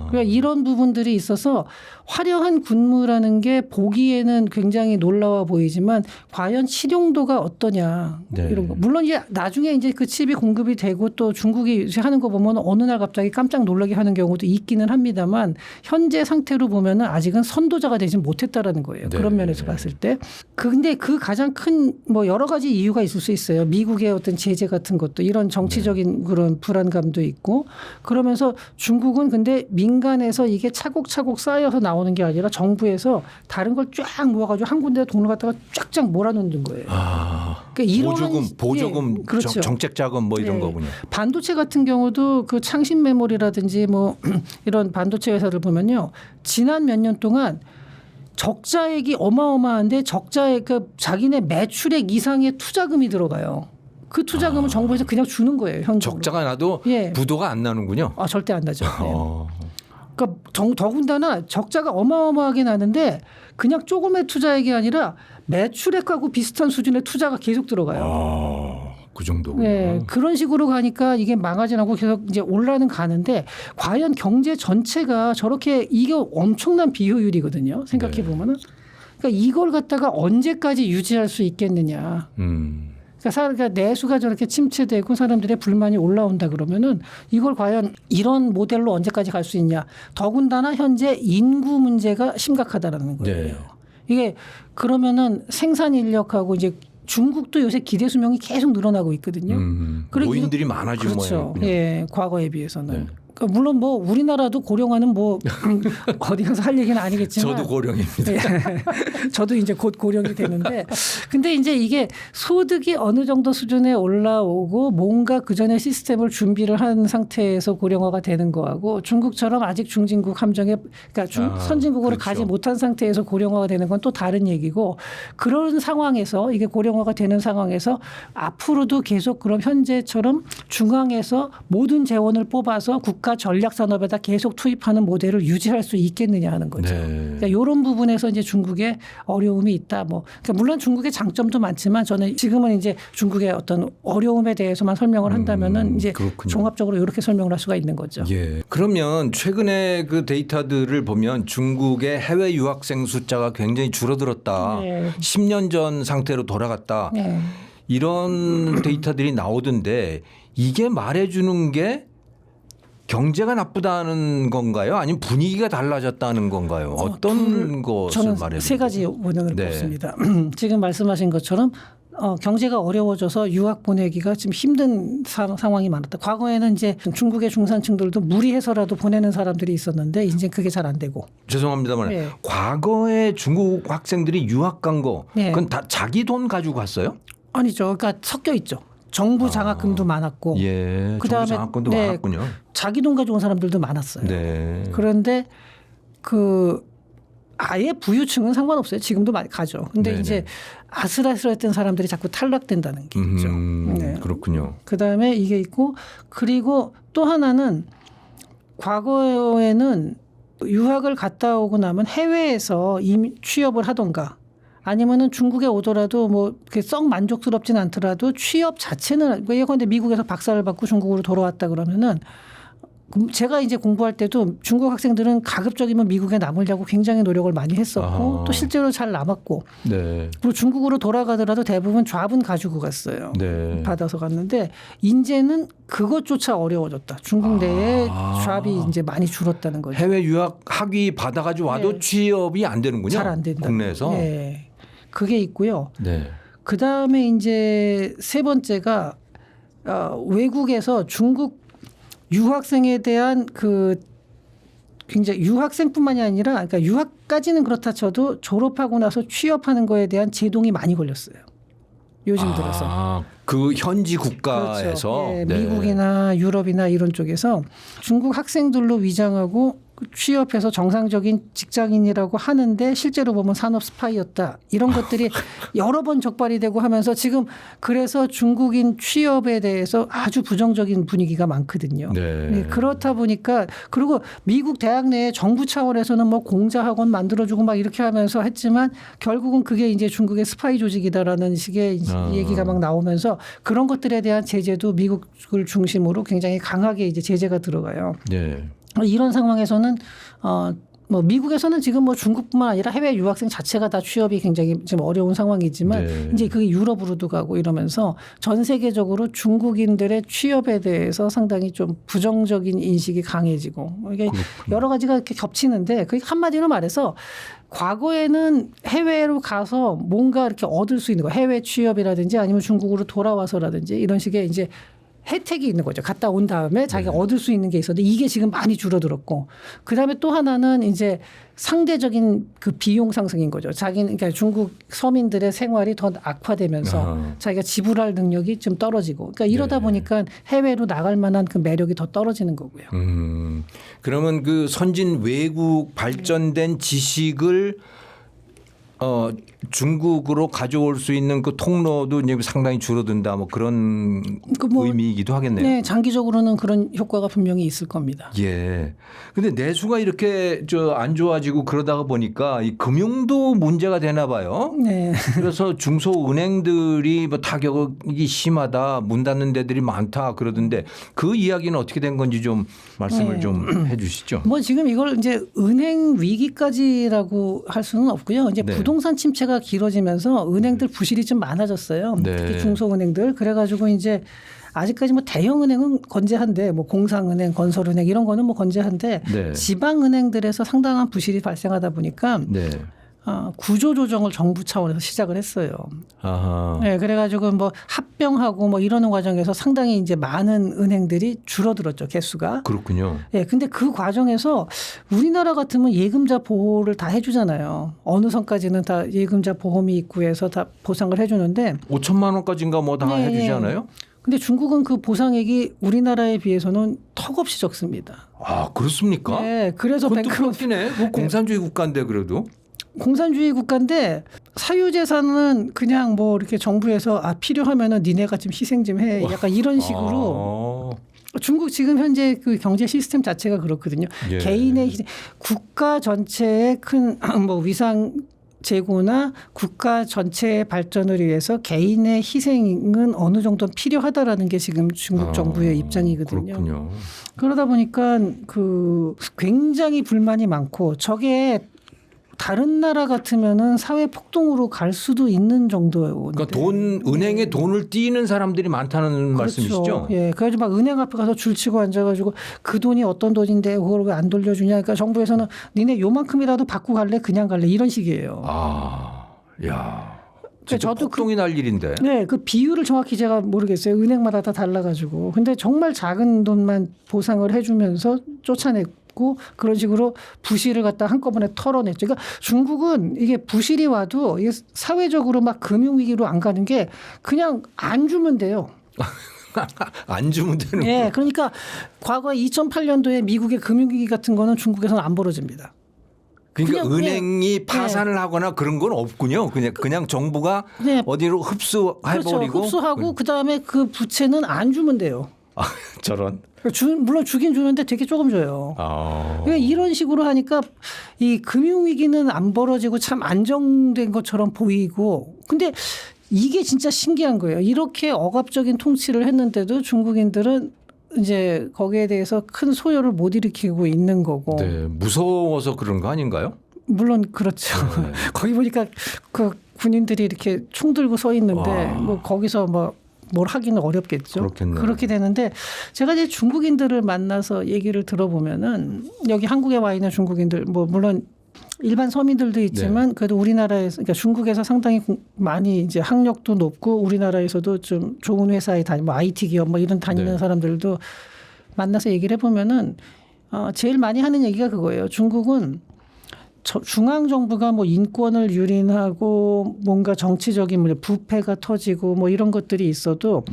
그러니까 이런 부분들이 있어서 화려한 군무라는 게 보기에는 굉장히 놀라워 보이지만 과연 실용도가 어떠냐 네. 이런 거. 물론 이제 나중에 이제 그 칩이 공급이 되고 또 중국이 하는 거 보면 어느 날 갑자기 깜짝 놀라게 하는 경우도 있기는 합니다만 현재 상태로 보면은 아직은 선도자가 되지 못했다라는 거예요. 네. 그런 면에서 봤을 때. 근데 그 가장 큰 뭐 여러 가지 이유가 있을 수 있어요. 미국의 어떤 제재 같은 것도 이런 정치적인 그런 불안감도 있고 그러면서 중국은 근데 민간에서 이게 차곡차곡 쌓여서 나오는 게 아니라 정부에서 다른 걸 쫙 모아가지고 한 군데 돈을 갖다가 쫙쫙 몰아넣는 거예요. 그러니까 보조금, 그렇죠. 정책 자금 뭐 이런 예. 거군요. 반도체 같은 경우도 그 창신 메모리라든지 뭐 이런 반도체 회사들 보면요. 지난 몇 년 동안 적자액이 어마어마한데 적자액 그 자기네 매출액 이상의 투자금이 들어가요. 그 투자금을 정부에서 그냥 주는 거예요. 현금으로. 적자가 나도 예. 부도가 안 나는군요. 절대 안 나죠. 네. 그러니까 더군다나 적자가 어마어마하게 나는데 그냥 조금의 투자액이 아니라 매출액하고 비슷한 수준의 투자가 계속 들어가요. 그 정도군요. 네, 그런 식으로 가니까 이게 망하지 않고 계속 이제 올라는 가는데 과연 경제 전체가 저렇게 이게 엄청난 비효율이거든요. 생각해 보면은 그러니까 이걸 갖다가 언제까지 유지할 수 있겠느냐. 그러니까 내수가 저렇게 침체되고 사람들의 불만이 올라온다 그러면은 이걸 과연 이런 모델로 언제까지 갈 수 있냐. 더군다나 현재 인구 문제가 심각하다라는 거예요. 네. 이게 그러면은 생산 인력하고 이제 중국도 요새 기대 수명이 계속 늘어나고 있거든요. 노인들이 많아진 그렇죠. 모양이군요. 예, 과거에 비해서는. 네. 그러니까 물론 뭐 우리나라도 고령화는 뭐 어디 가서 할 얘기는 아니겠지만 저도 고령입니다. 예, 저도 이제 곧 고령이 되는데 근데 이제 이게 소득이 어느 정도 수준에 올라오고 뭔가 그 전에 시스템을 준비를 한 상태에서 고령화가 되는 거하고 중국처럼 아직 중진국 함정에 그러니까 선진국으로 그렇죠. 가지 못한 상태에서 고령화가 되는 건 또 다른 얘기고 그런 상황에서 이게 고령화가 되는 상황에서 앞으로도 계속 그럼 현재처럼 중앙에서 모든 재원을 뽑아서 국가 전략 산업에다 계속 투입하는 모델을 유지할 수 있겠느냐 하는 거죠. 네. 그러니까 이런 부분에서 이제 중국의 어려움이 있다. 뭐 그러니까 물론 중국의 장점도 많지만 저는 지금은 이제 중국의 어떤 어려움에 대해서만 설명을 한다면은 이제 그렇군요. 종합적으로 이렇게 설명을 할 수가 있는 거죠. 예. 그러면 최근에 그 데이터들을 보면 중국의 해외 유학생 숫자가 굉장히 줄어들었다. 네. 10년 전 상태로 돌아갔다. 네. 이런 데이터들이 나오던데 이게 말해주는 게 경제가 나쁘다는 건가요? 아니면 분위기가 달라졌다는 건가요? 어떤 것을 저는 말해주는 세 가지 거죠? 원인을 네. 뽑습니다. 지금 말씀하신 것처럼 경제가 어려워져서 유학 보내기가 지금 힘든 상황이 많았다. 과거에는 이제 중국의 중산층들도 무리해서라도 보내는 사람들이 있었는데 이제 그게 잘 안 되고. 죄송합니다만 네. 과거에 중국 학생들이 유학 간 거 네. 그건 다 자기 돈 가지고 갔어요? 아니죠. 그러니까 섞여 있죠. 정부 장학금도 많았고 예. 그다음에 정부 장학금도 네. 많았군요. 자기 돈 가져온 사람들도 많았어요. 네. 그런데 그 아예 부유층은 상관없어요. 지금도 많이 가죠. 근데 네네. 이제 아슬아슬했던 사람들이 자꾸 탈락된다는 게 있죠. 네. 그렇군요. 그다음에 이게 있고 그리고 또 하나는 과거에는 유학을 갔다 오고 나면 해외에서 취업을 하던가 아니면은 중국에 오더라도 뭐 썩 만족스럽진 않더라도 취업 자체는 예컨대 미국에서 박사를 받고 중국으로 돌아왔다 그러면은 제가 이제 공부할 때도 중국 학생들은 가급적이면 미국에 남으려고 굉장히 노력을 많이 했었고 아하. 또 실제로 잘 남았고 네. 그리고 중국으로 돌아가더라도 대부분 잡은 가지고 갔어요. 네. 받아서 갔는데 이제는 그것조차 어려워졌다. 중국 내에 잡이 이제 많이 줄었다는 거죠. 해외 유학 학위 받아가지고 와도 네. 취업이 안 되는군요. 잘 안 된다. 국내에서. 네. 그게 있고요. 네. 그 다음에 이제 세 번째가 외국에서 중국 유학생에 대한 그 굉장히 유학생뿐만이 아니라 그러니까 유학까지는 그렇다 쳐도 졸업하고 나서 취업하는 거에 대한 제동이 많이 걸렸어요. 요즘 들어서. 그 현지 국가에서 그렇죠. 네, 네. 미국이나 유럽이나 이런 쪽에서 중국 학생들로 위장하고 취업해서 정상적인 직장인이라고 하는데 실제로 보면 산업 스파이였다. 이런 것들이 여러 번 적발이 되고 하면서 지금 그래서 중국인 취업에 대해서 아주 부정적인 분위기가 많거든요. 네. 네, 그렇다 보니까 그리고 미국 대학 내에 정부 차원에서는 뭐 공자학원 만들어주고 막 이렇게 하면서 했지만 결국은 그게 이제 중국의 스파이 조직이다라는 식의 얘기가 막 나오면서 그런 것들에 대한 제재도 미국을 중심으로 굉장히 강하게 이제 제재가 들어가요. 네. 이런 상황에서는 뭐 미국에서는 지금 뭐 중국뿐만 아니라 해외 유학생 자체가 다 취업이 굉장히 지금 어려운 상황이지만 네. 이제 그게 유럽으로도 가고 이러면서 전 세계적으로 중국인들의 취업에 대해서 상당히 좀 부정적인 인식이 강해지고 이게 여러 가지가 이렇게 겹치는데 그게 한마디로 말해서 과거에는 해외로 가서 뭔가 이렇게 얻을 수 있는 거 해외 취업이라든지 아니면 중국으로 돌아와서라든지 이런 식의 이제 혜택이 있는 거죠. 갔다 온 다음에 자기가 얻을 수 있는 게 있었는데 이게 지금 많이 줄어들었고 그다음에 또 하나는 이제 상대적인 그 비용 상승인 거죠. 자기는 그러니까 중국 서민들의 생활이 더 악화되면서 자기가 지불할 능력이 좀 떨어지고 그러니까 이러다 보니까 해외로 나갈 만한 그 매력이 더 떨어지는 거고요. 그러면 그 선진 외국 발전된 지식을 중국으로 가져올 수 있는 그 통로도 이제 상당히 줄어든다 뭐 그런 의미이기도 하겠네요. 네, 장기적으로는 그런 효과가 분명히 있을 겁니다. 예. 근데 내수가 이렇게 안 좋아지고 그러다가 보니까 이 금융도 문제가 되나 봐요. 네. 그래서 중소은행들이 뭐 타격이 심하다, 문 닫는 데들이 많다 그러던데 그 이야기는 어떻게 된 건지 좀 말씀을 네. 좀 해주시죠. 뭐 지금 이걸 이제 은행 위기까지라고 할 수는 없고요. 이제 네. 부동산 침체가 길어지면서 은행들 부실이 좀 많아졌어요. 네. 특히 중소은행들. 그래가지고 이제 아직까지 뭐 대형은행은 건재한데 뭐 공상은행, 건설은행 이런 거는 뭐 건재한데 네. 지방은행들에서 상당한 부실이 발생하다 보니까 네. 구조조정을 정부 차원에서 시작을 했어요. 아하. 네, 그래가지고 뭐 합병하고 뭐 이러는 과정에서 상당히 이제 많은 은행들이 줄어들었죠, 개수가. 그렇군요. 네, 근데 그 과정에서 우리나라 같으면 예금자 보호를 다 해주잖아요. 어느 선까지는 다 예금자 보험이 있고 해서 다 보상을 해주는데. 5천만 원까지인가 뭐 다 네. 해주지 않아요? 근데 중국은 그 보상액이 우리나라에 비해서는 턱없이 적습니다. 아 그렇습니까? 네, 그래서 그것도 뱅크로 그렇네. 뭐 공산주의 국가인데 그래도. 공산주의 국가인데 사유재산은 그냥 뭐 이렇게 정부에서 필요하면은 니네가 좀 희생 좀 해. 약간 이런 식으로. 중국 지금 현재 그 경제 시스템 자체가 그렇거든요. 예. 개인의 희생, 국가 전체의 큰 뭐 위상 제고나 국가 전체의 발전을 위해서 개인의 희생은 어느 정도 필요하다라는 게 지금 중국 정부의 입장이거든요. 그렇군요. 그러다 보니까 그 굉장히 불만이 많고 저게 다른 나라 같으면은 사회 폭동으로 갈 수도 있는 정도예요. 그러니까 은행에 돈을 띄는 사람들이 많다는 그렇죠. 말씀이시죠? 예, 그래가지고 막 은행 앞에 가서 줄치고 앉아가지고 그 돈이 어떤 돈인데 그걸 왜 안 돌려주냐. 그러니까 정부에서는 니네 요만큼이라도 받고 갈래, 그냥 갈래 이런 식이에요. 야, 진짜 저도 폭동이 날 일인데. 네, 그 비율을 정확히 제가 모르겠어요. 은행마다 다 달라가지고. 근데 정말 작은 돈만 보상을 해주면서 쫓아냈고 그런 식으로 부실을 갖다 한꺼번에 털어냈죠. 그러니까 중국은 이게 부실이 와도 이게 사회적으로 막 금융위기로 안 가는 게 그냥 안 주면 돼요. 안 주면 되는 거예요. 네, 그러니까 과거 2008년도에 미국의 금융위기 같은 거는 중국에서는 안 벌어집니다. 그러니까 그냥, 은행이 파산을 하거나 그런 건 없군요. 그냥 정부가 네. 어디로 흡수해버리고. 그렇죠. 흡수하고 그다음에 그 부채는 안 주면 돼요. 저런. 물론 주긴 주는데 되게 조금 줘요. 그러니까 이런 식으로 하니까 이 금융위기는 안 벌어지고 참 안정된 것처럼 보이고 근데 이게 진짜 신기한 거예요. 이렇게 억압적인 통치를 했는데도 중국인들은 이제 거기에 대해서 큰 소요를 못 일으키고 있는 거고. 네, 무서워서 그런 거 아닌가요? 물론 그렇죠. 네. 거기 보니까 그 군인들이 이렇게 총 들고 서 있는데 뭐 거기서 뭐 뭘 하기는 어렵겠죠. 그렇겠네요. 그렇게 되는데 제가 이제 중국인들을 만나서 얘기를 들어보면은 여기 한국에 와 있는 중국인들 뭐 물론 일반 서민들도 있지만 그래도 우리나라에서 그러니까 중국에서 상당히 많이 이제 학력도 높고 우리나라에서도 좀 좋은 회사에 다니고 뭐 IT 기업 뭐 이런 다니는 사람들도 만나서 얘기를 해보면은 제일 많이 하는 얘기가 그거예요. 중국은 중앙 정부가 뭐 인권을 유린하고 뭔가 정치적인 뭐 부패가 터지고 뭐 이런 것들이 있어도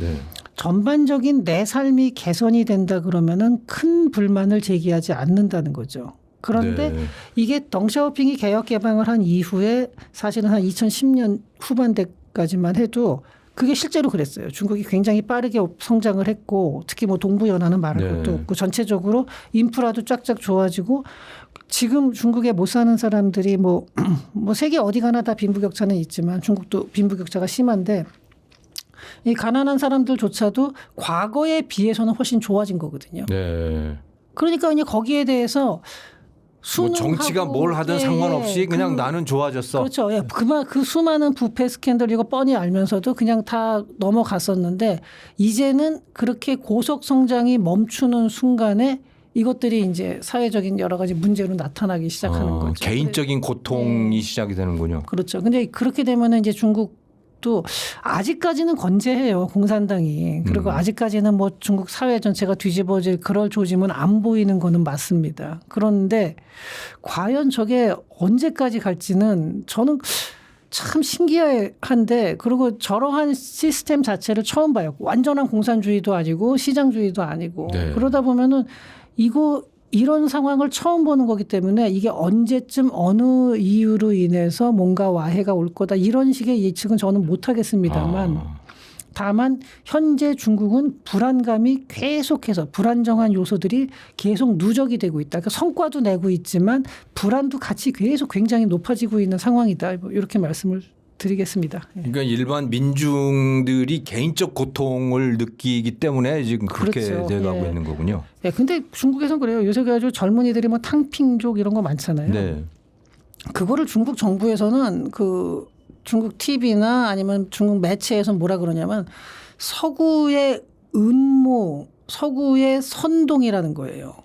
전반적인 내 삶이 개선이 된다 그러면은 큰 불만을 제기하지 않는다는 거죠. 그런데 이게 덩샤오핑이 개혁 개방을 한 이후에 사실은 한 2010년 후반대까지만 해도 그게 실제로 그랬어요. 중국이 굉장히 빠르게 성장을 했고 특히 뭐 동부연안은 말할 것도 없고 전체적으로 인프라도 쫙쫙 좋아지고 지금 중국에 못 사는 사람들이 뭐 세계 어디 가나 다 빈부격차는 있지만 중국도 빈부격차가 심한데 이 가난한 사람들조차도 과거에 비해서는 훨씬 좋아진 거거든요. 네. 그러니까 그냥 거기에 대해서 뭐 정치가 뭘 하든 상관없이 그냥 나는 좋아졌어. 그렇죠. 예. 그 수많은 부패 스캔들 이거 뻔히 알면서도 그냥 다 넘어갔었는데 이제는 그렇게 고속 성장이 멈추는 순간에 이것들이 이제 사회적인 여러 가지 문제로 나타나기 시작하는 거죠. 개인적인 고통이 시작이 되는군요. 그렇죠. 근데 그렇게 되면은 이제 중국도 아직까지는 건재해요. 공산당이. 그리고 아직까지는 뭐 중국 사회 전체가 뒤집어질 그럴 조짐은 안 보이는 거는 맞습니다. 그런데 과연 저게 언제까지 갈지는 저는 참 신기한데 그리고 저러한 시스템 자체를 처음 봐요. 완전한 공산주의도 아니고 시장주의도 아니고 그러다 보면은 이런 상황을 처음 보는 거기 때문에 이게 언제쯤 어느 이유로 인해서 뭔가 와해가 올 거다 이런 식의 예측은 저는 못 하겠습니다만 다만 현재 중국은 불안감이 계속해서 불안정한 요소들이 계속 누적이 되고 있다. 그러니까 성과도 내고 있지만 불안도 같이 계속 굉장히 높아지고 있는 상황이다. 뭐 이렇게 말씀을 드리겠습니다. 그러니까 일반 민중들이 개인적 고통을 느끼기 때문에 지금 그렇게 돼가고 있는 거군요. 네, 근데 중국에서는 그래요. 요새 가지고 젊은이들이 뭐 탕핑족 이런 거 많잖아요. 그거를 중국 정부에서는 그 중국 TV나 아니면 중국 매체에서 뭐라 그러냐면 서구의 음모, 서구의 선동이라는 거예요.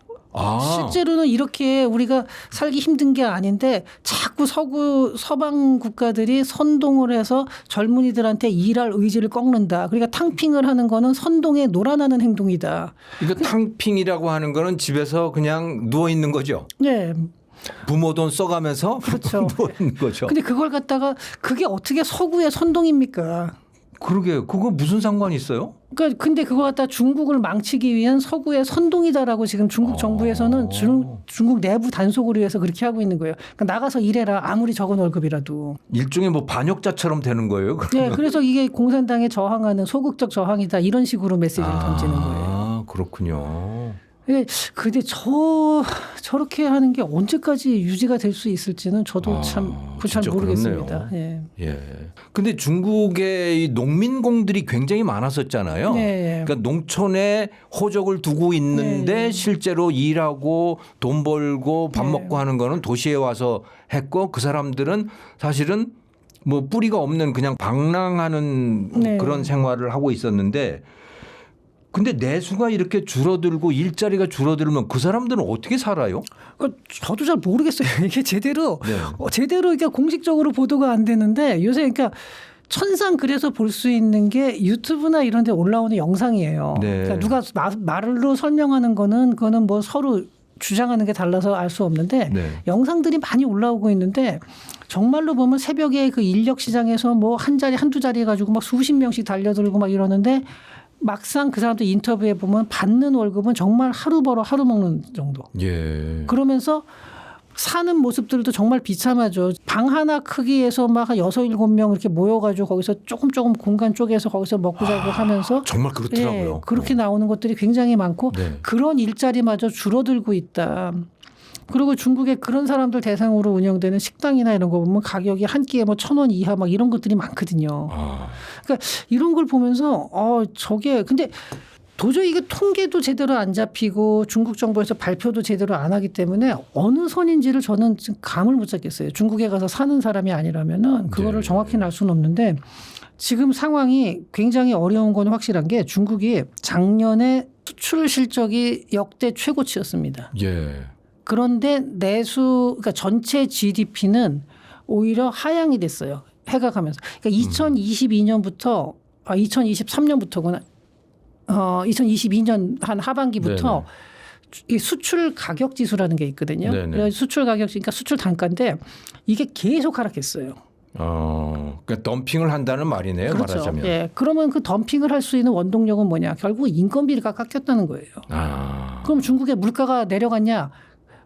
실제로는 이렇게 우리가 살기 힘든 게 아닌데 자꾸 서방 국가들이 선동을 해서 젊은이들한테 일할 의지를 꺾는다. 그러니까 탕핑을 하는 거는 선동에 놀아나는 행동이다. 그러니까 탕핑이라고 하는 거는 집에서 그냥 누워 있는 거죠. 네. 부모 돈 써가면서 그렇죠. 누워 있는 거죠. 근데 그걸 갖다가 그게 어떻게 서구의 선동입니까? 그러게 그거 무슨 상관이 있어요? 그러니까 근데 그거 갖다 중국을 망치기 위한 서구의 선동이다라고 지금 중국 정부에서는 중국 내부 단속을 위해서 그렇게 하고 있는 거예요. 그러니까 나가서 일해라 아무리 적은 월급이라도. 일종의 뭐 반역자처럼 되는 거예요. 그러면. 네, 그래서 이게 공산당에 저항하는 소극적 저항이다 이런 식으로 메시지를 던지는 거예요. 그렇군요. 근데 저렇게 하는 게 언제까지 유지가 될 수 있을지는 저도 잘 모르겠습니다. 예. 근데 중국의 이 농민공들이 굉장히 많았었잖아요. 그러니까 농촌에 호적을 두고 있는데 실제로 일하고 돈 벌고 밥 먹고 하는 거는 도시에 와서 했고 그 사람들은 사실은 뭐 뿌리가 없는 그냥 방랑하는 그런 생활을 하고 있었는데 근데 내수가 이렇게 줄어들고 일자리가 줄어들면 그 사람들은 어떻게 살아요? 저도 잘 모르겠어요. 이게 제대로 이게 공식적으로 보도가 안 되는데 요새 그러니까 천상 그래서 볼 수 있는 게 유튜브나 이런 데 올라오는 영상이에요. 그러니까 누가 말로 설명하는 그거는 뭐 서로 주장하는 게 달라서 알 수 없는데 영상들이 많이 올라오고 있는데 정말로 보면 새벽에 그 인력 시장에서 뭐 한 자리 한두 자리 가지고 막 수십 명씩 달려들고 막 이러는데 막상 그 사람들 인터뷰에 보면 받는 월급은 정말 하루 벌어 하루 먹는 정도. 그러면서 사는 모습들도 정말 비참하죠. 방 하나 크기에서 막 한 6, 7명 이렇게 모여가지고 거기서 조금 공간 쪼개서 거기서 먹고 자고 하면서 정말 그렇더라고요. 예, 그렇게 나오는 것들이 굉장히 많고 네. 그런 일자리마저 줄어들고 있다. 그리고 중국에 그런 사람들 대상으로 운영되는 식당이나 이런 거 보면 가격이 한 끼에 뭐 1,000원 이하 막 이런 것들이 많거든요. 그러니까 이런 걸 보면서 저게 근데 도저히 이게 통계도 제대로 안 잡히고 중국 정부에서 발표도 제대로 안 하기 때문에 어느 선인지를 저는 지금 감을 못 잡겠어요. 중국에 가서 사는 사람이 아니라면은 그거를 네. 정확히는 알 수는 없는데 지금 상황이 굉장히 어려운 건 확실한 게 중국이 작년에 수출 실적이 역대 최고치였습니다. 예. 그런데 그러니까 전체 GDP는 오히려 하향이 됐어요. 해가 가면서. 그러니까 2022년부터 2023년부터구나. 2022년 한 하반기부터 이 수출 가격 지수라는 게 있거든요. 네네. 수출 가격, 그러니까 수출 단가인데 이게 계속 하락했어요. 그러니까 덤핑을 한다는 말이네요. 그렇죠. 말하자면. 예. 그러면 그 덤핑을 할 수 있는 원동력은 뭐냐? 결국 인건비가 깎였다는 거예요. 그럼 중국의 물가가 내려갔냐?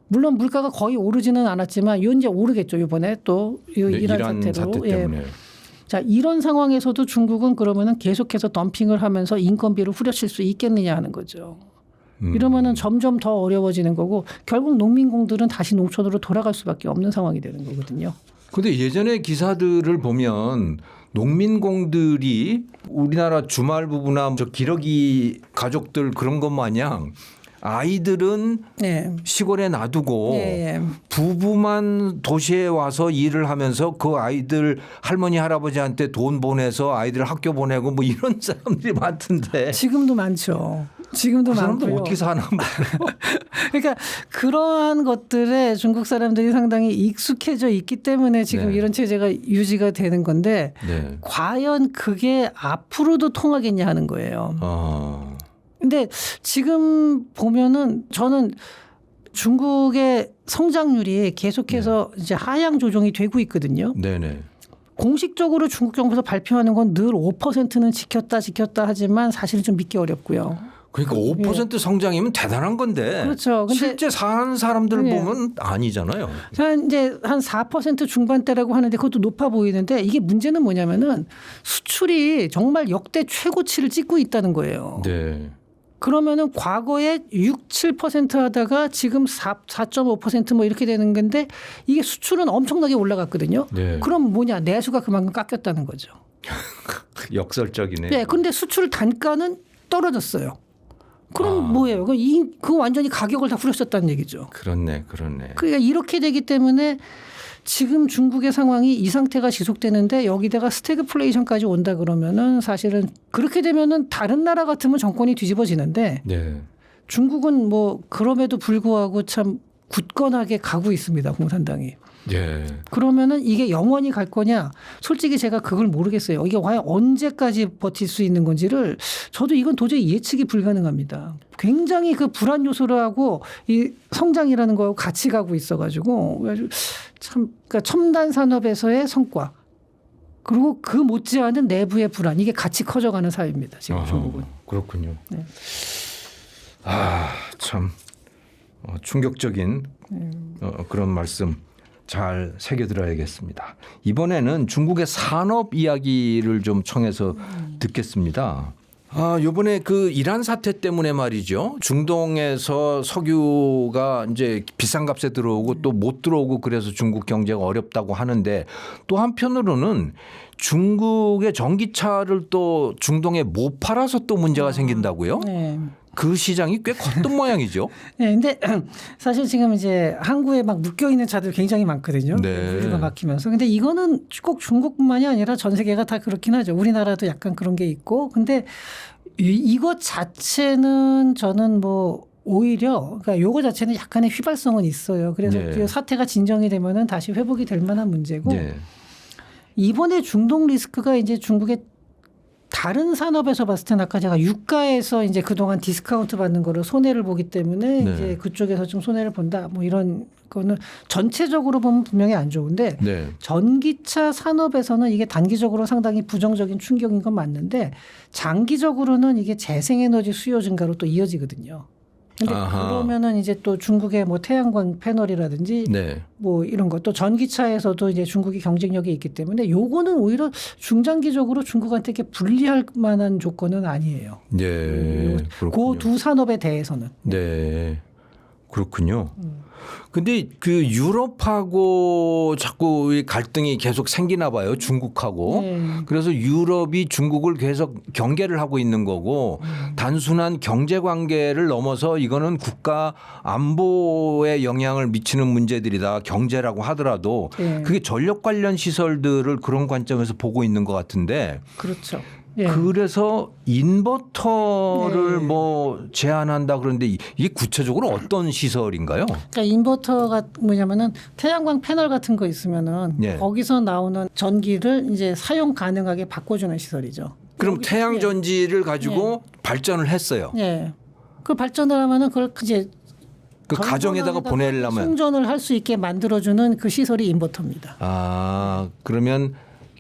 물론 물가가 거의 오르지는 않았지만 이제 오르겠죠. 이번에 또 이란 사태로. 사태 때문에. 자, 이런 상황에서도 중국은 그러면은 계속해서 덤핑을 하면서 인건비를 후려칠 수 있겠느냐 하는 거죠. 이러면은 점점 더 어려워지는 거고 결국 농민공들은 다시 농촌으로 돌아갈 수밖에 없는 상황이 되는 거거든요. 근데 예전에 기사들을 보면 농민공들이 우리나라 주말 부부나 저 기러기 가족들 그런 것 마냥 아이들은 네. 시골에 놔두고 예. 부부만 도시에 와서 일을 하면서 그 아이들 할머니 할아버지한테 돈 보내서 아이들 학교 보내고 뭐 이런 사람들이 많던데. 지금도 많죠. 지금도 그 사람들 많고요. 어떻게 사나 모르겠어요. 그러니까 그러한 것들에 중국 사람들이 상당히 익숙해져 있기 때문에 지금 네. 이런 체제가 유지가 되는 건데 네. 과연 그게 앞으로도 통하겠냐 하는 거예요. 근데 지금 보면은 저는 중국의 성장률이 계속해서 이제 하향 조정이 되고 있거든요. 네네. 공식적으로 중국 정부에서 발표하는 건 늘 5%는 지켰다 하지만 사실은 좀 믿기 어렵고요. 그러니까 5% 성장이면 대단한 건데. 그렇죠. 근데 실제 사는 사람들 네. 보면 아니잖아요. 이제 한 4% 중반대라고 하는데 그것도 높아 보이는데 이게 문제는 뭐냐면은 수출이 정말 역대 최고치를 찍고 있다는 거예요. 네. 그러면은 과거에 6, 7% 하다가 지금 4.5% 뭐 이렇게 되는 건데 이게 수출은 엄청나게 올라갔거든요. 네. 그럼 뭐냐? 내수가 그만큼 깎였다는 거죠. 역설적이네. 네. 그런데 수출 단가는 떨어졌어요. 그럼 뭐예요? 그 완전히 가격을 다 후려쳤다는 얘기죠. 그렇네. 그러니까 이렇게 되기 때문에 지금 중국의 상황이 이 상태가 지속되는데 여기다가 스태그플레이션까지 온다 그러면은 사실은 그렇게 되면은 다른 나라 같으면 정권이 뒤집어지는데 네. 중국은 뭐 그럼에도 불구하고 참 굳건하게 가고 있습니다. 공산당이. 예. 그러면은 이게 영원히 갈 거냐? 솔직히 제가 그걸 모르겠어요. 이게 과연 언제까지 버틸 수 있는 건지를 저도 이건 도저히 예측이 불가능합니다. 굉장히 그 불안 요소를 하고 이 성장이라는 거하고 같이 가고 있어가지고 참 그러니까 첨단 산업에서의 성과 그리고 그 못지않은 내부의 불안 이게 같이 커져가는 사회입니다. 지금 중국은. 그렇군요. 네. 참 충격적인 그런 말씀. 잘 새겨들어야겠습니다. 이번에는 중국의 산업 이야기를 좀 청해서 듣겠습니다. 이번에 그 이란 사태 때문에 말이죠. 중동에서 석유가 이제 비싼 값에 들어오고 또 못 들어오고 그래서 중국 경제가 어렵다고 하는데 또 한편으로는 중국의 전기차를 또 중동에 못 팔아서 또 문제가 생긴다고요? 네. 그 시장이 꽤 컸던 모양이죠. 네, 근데 사실 지금 이제 항구에 막 묶여 있는 차들 굉장히 많거든요. 네. 우리가 막히면서. 근데 이거는 꼭 중국뿐만이 아니라 전 세계가 다 그렇긴 하죠. 우리나라도 약간 그런 게 있고. 근데 이것 자체는 저는 뭐 오히려 그러니까 요거 자체는 약간의 휘발성은 있어요. 그래서 네. 그 사태가 진정이 되면은 다시 회복이 될 만한 문제고. 네. 이번에 중동 리스크가 이제 중국의 다른 산업에서 봤을 때는 아까 제가 유가에서 이제 그동안 디스카운트 받는 거를 손해를 보기 때문에 네. 이제 그쪽에서 좀 손해를 본다. 뭐 이런 거는 전체적으로 보면 분명히 안 좋은데 네. 전기차 산업에서는 이게 단기적으로 상당히 부정적인 충격인 건 맞는데 장기적으로는 이게 재생에너지 수요 증가로 또 이어지거든요. 근데 그러면은 이제 또 중국의 뭐 태양광 패널이라든지 네. 뭐 이런 것 또 전기차에서도 이제 중국이 경쟁력이 있기 때문에 요거는 오히려 중장기적으로 중국한테 이렇게 불리할 만한 조건은 아니에요. 네. 그 그렇군요. 두 산업에 대해서는. 네. 그렇군요. 근데 그 유럽하고 자꾸 이 갈등이 계속 생기나 봐요. 중국하고. 네. 그래서 유럽이 중국을 계속 경계를 하고 있는 거고 단순한 경제 관계를 넘어서 이거는 국가 안보에 영향을 미치는 문제들이다. 경제라고 하더라도 네. 그게 전력 관련 시설들을 그런 관점에서 보고 있는 것 같은데 그렇죠. 예. 그래서 인버터를 네. 뭐 제한한다 그러는데 이게 구체적으로 어떤 시설인가요? 그러니까 인버터가 뭐냐면은 태양광 패널 같은 거 있으면은 네. 거기서 나오는 전기를 이제 사용 가능하게 바꿔주는 시설이죠. 그럼 여기- 태양 전지를 가지고 발전을 했어요. 예. 그 발전을 하면은 그걸 이제 그 가정에다가 보내려면 충전을 할 수 있게 만들어주는 그 시설이 인버터입니다. 그러면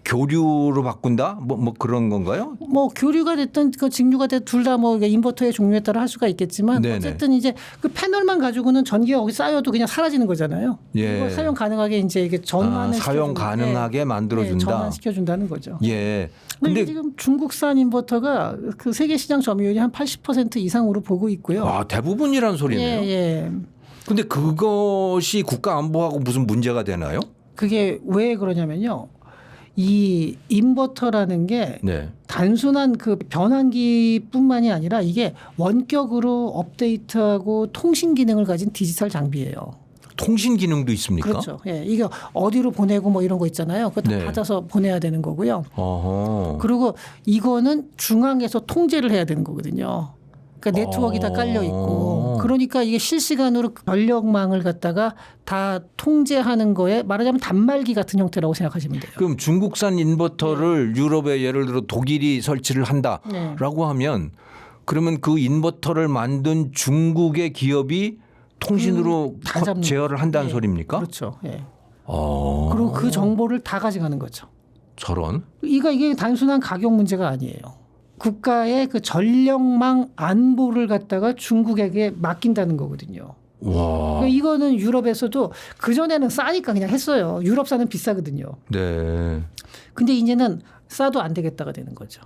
교류로 바꾼다? 뭐 그런 건가요? 뭐 교류가 됐든 그 직류가 됐든 둘 다 뭐 인버터의 종류에 따라 할 수가 있겠지만 네네. 어쨌든 이제 그 패널만 가지고는 전기가 거기 쌓여도 그냥 사라지는 거잖아요. 예. 이걸 사용 가능하게 이제 이게 전환을 사용 시켜주는- 가능하게 예. 만들어준다. 예, 전환시켜준다는 거죠. 예. 근데 근데 지금 중국산 인버터가 그 세계 시장 점유율이 한 80% 이상으로 보고 있고요. 대부분이란 소리네요. 예, 예. 근데 그것이 국가 안보하고 무슨 문제가 되나요? 그게 왜 그러냐면요. 이 인버터라는 게 네. 단순한 그 변환기뿐만이 아니라 이게 원격으로 업데이트하고 통신 기능을 가진 디지털 장비예요. 통신 기능도 있습니까? 그렇죠. 예, 이게 어디로 보내고 뭐 이런 거 있잖아요. 그거 다 네. 받아서 보내야 되는 거고요. 어허. 그리고 이거는 중앙에서 통제를 해야 되는 거거든요. 그러니까 네트워크가 다 깔려 있고, 그러니까 이게 실시간으로 전력망을 갖다가 다 통제하는 거에 말하자면 단말기 같은 형태라고 생각하시면 돼요. 그럼 중국산 인버터를 유럽에 예를 들어 독일이 설치를 네. 한다라고 하면 그러면 그 인버터를 만든 중국의 기업이 통신으로 다 잡는 제어를 한다는 예. 소리입니까? 그렇죠. 예. 그리고 그리고 그 정보를 다 가져가는 거죠. 저런. 이게 단순한 가격 문제가 아니에요. 국가의 그 전력망 안보를 갖다가 중국에게 맡긴다는 거거든요. 와. 그러니까 이거는 유럽에서도 그전에는 싸니까 그냥 했어요. 유럽산은 비싸거든요. 네. 근데 이제는 싸도 안 되겠다가 되는 거죠.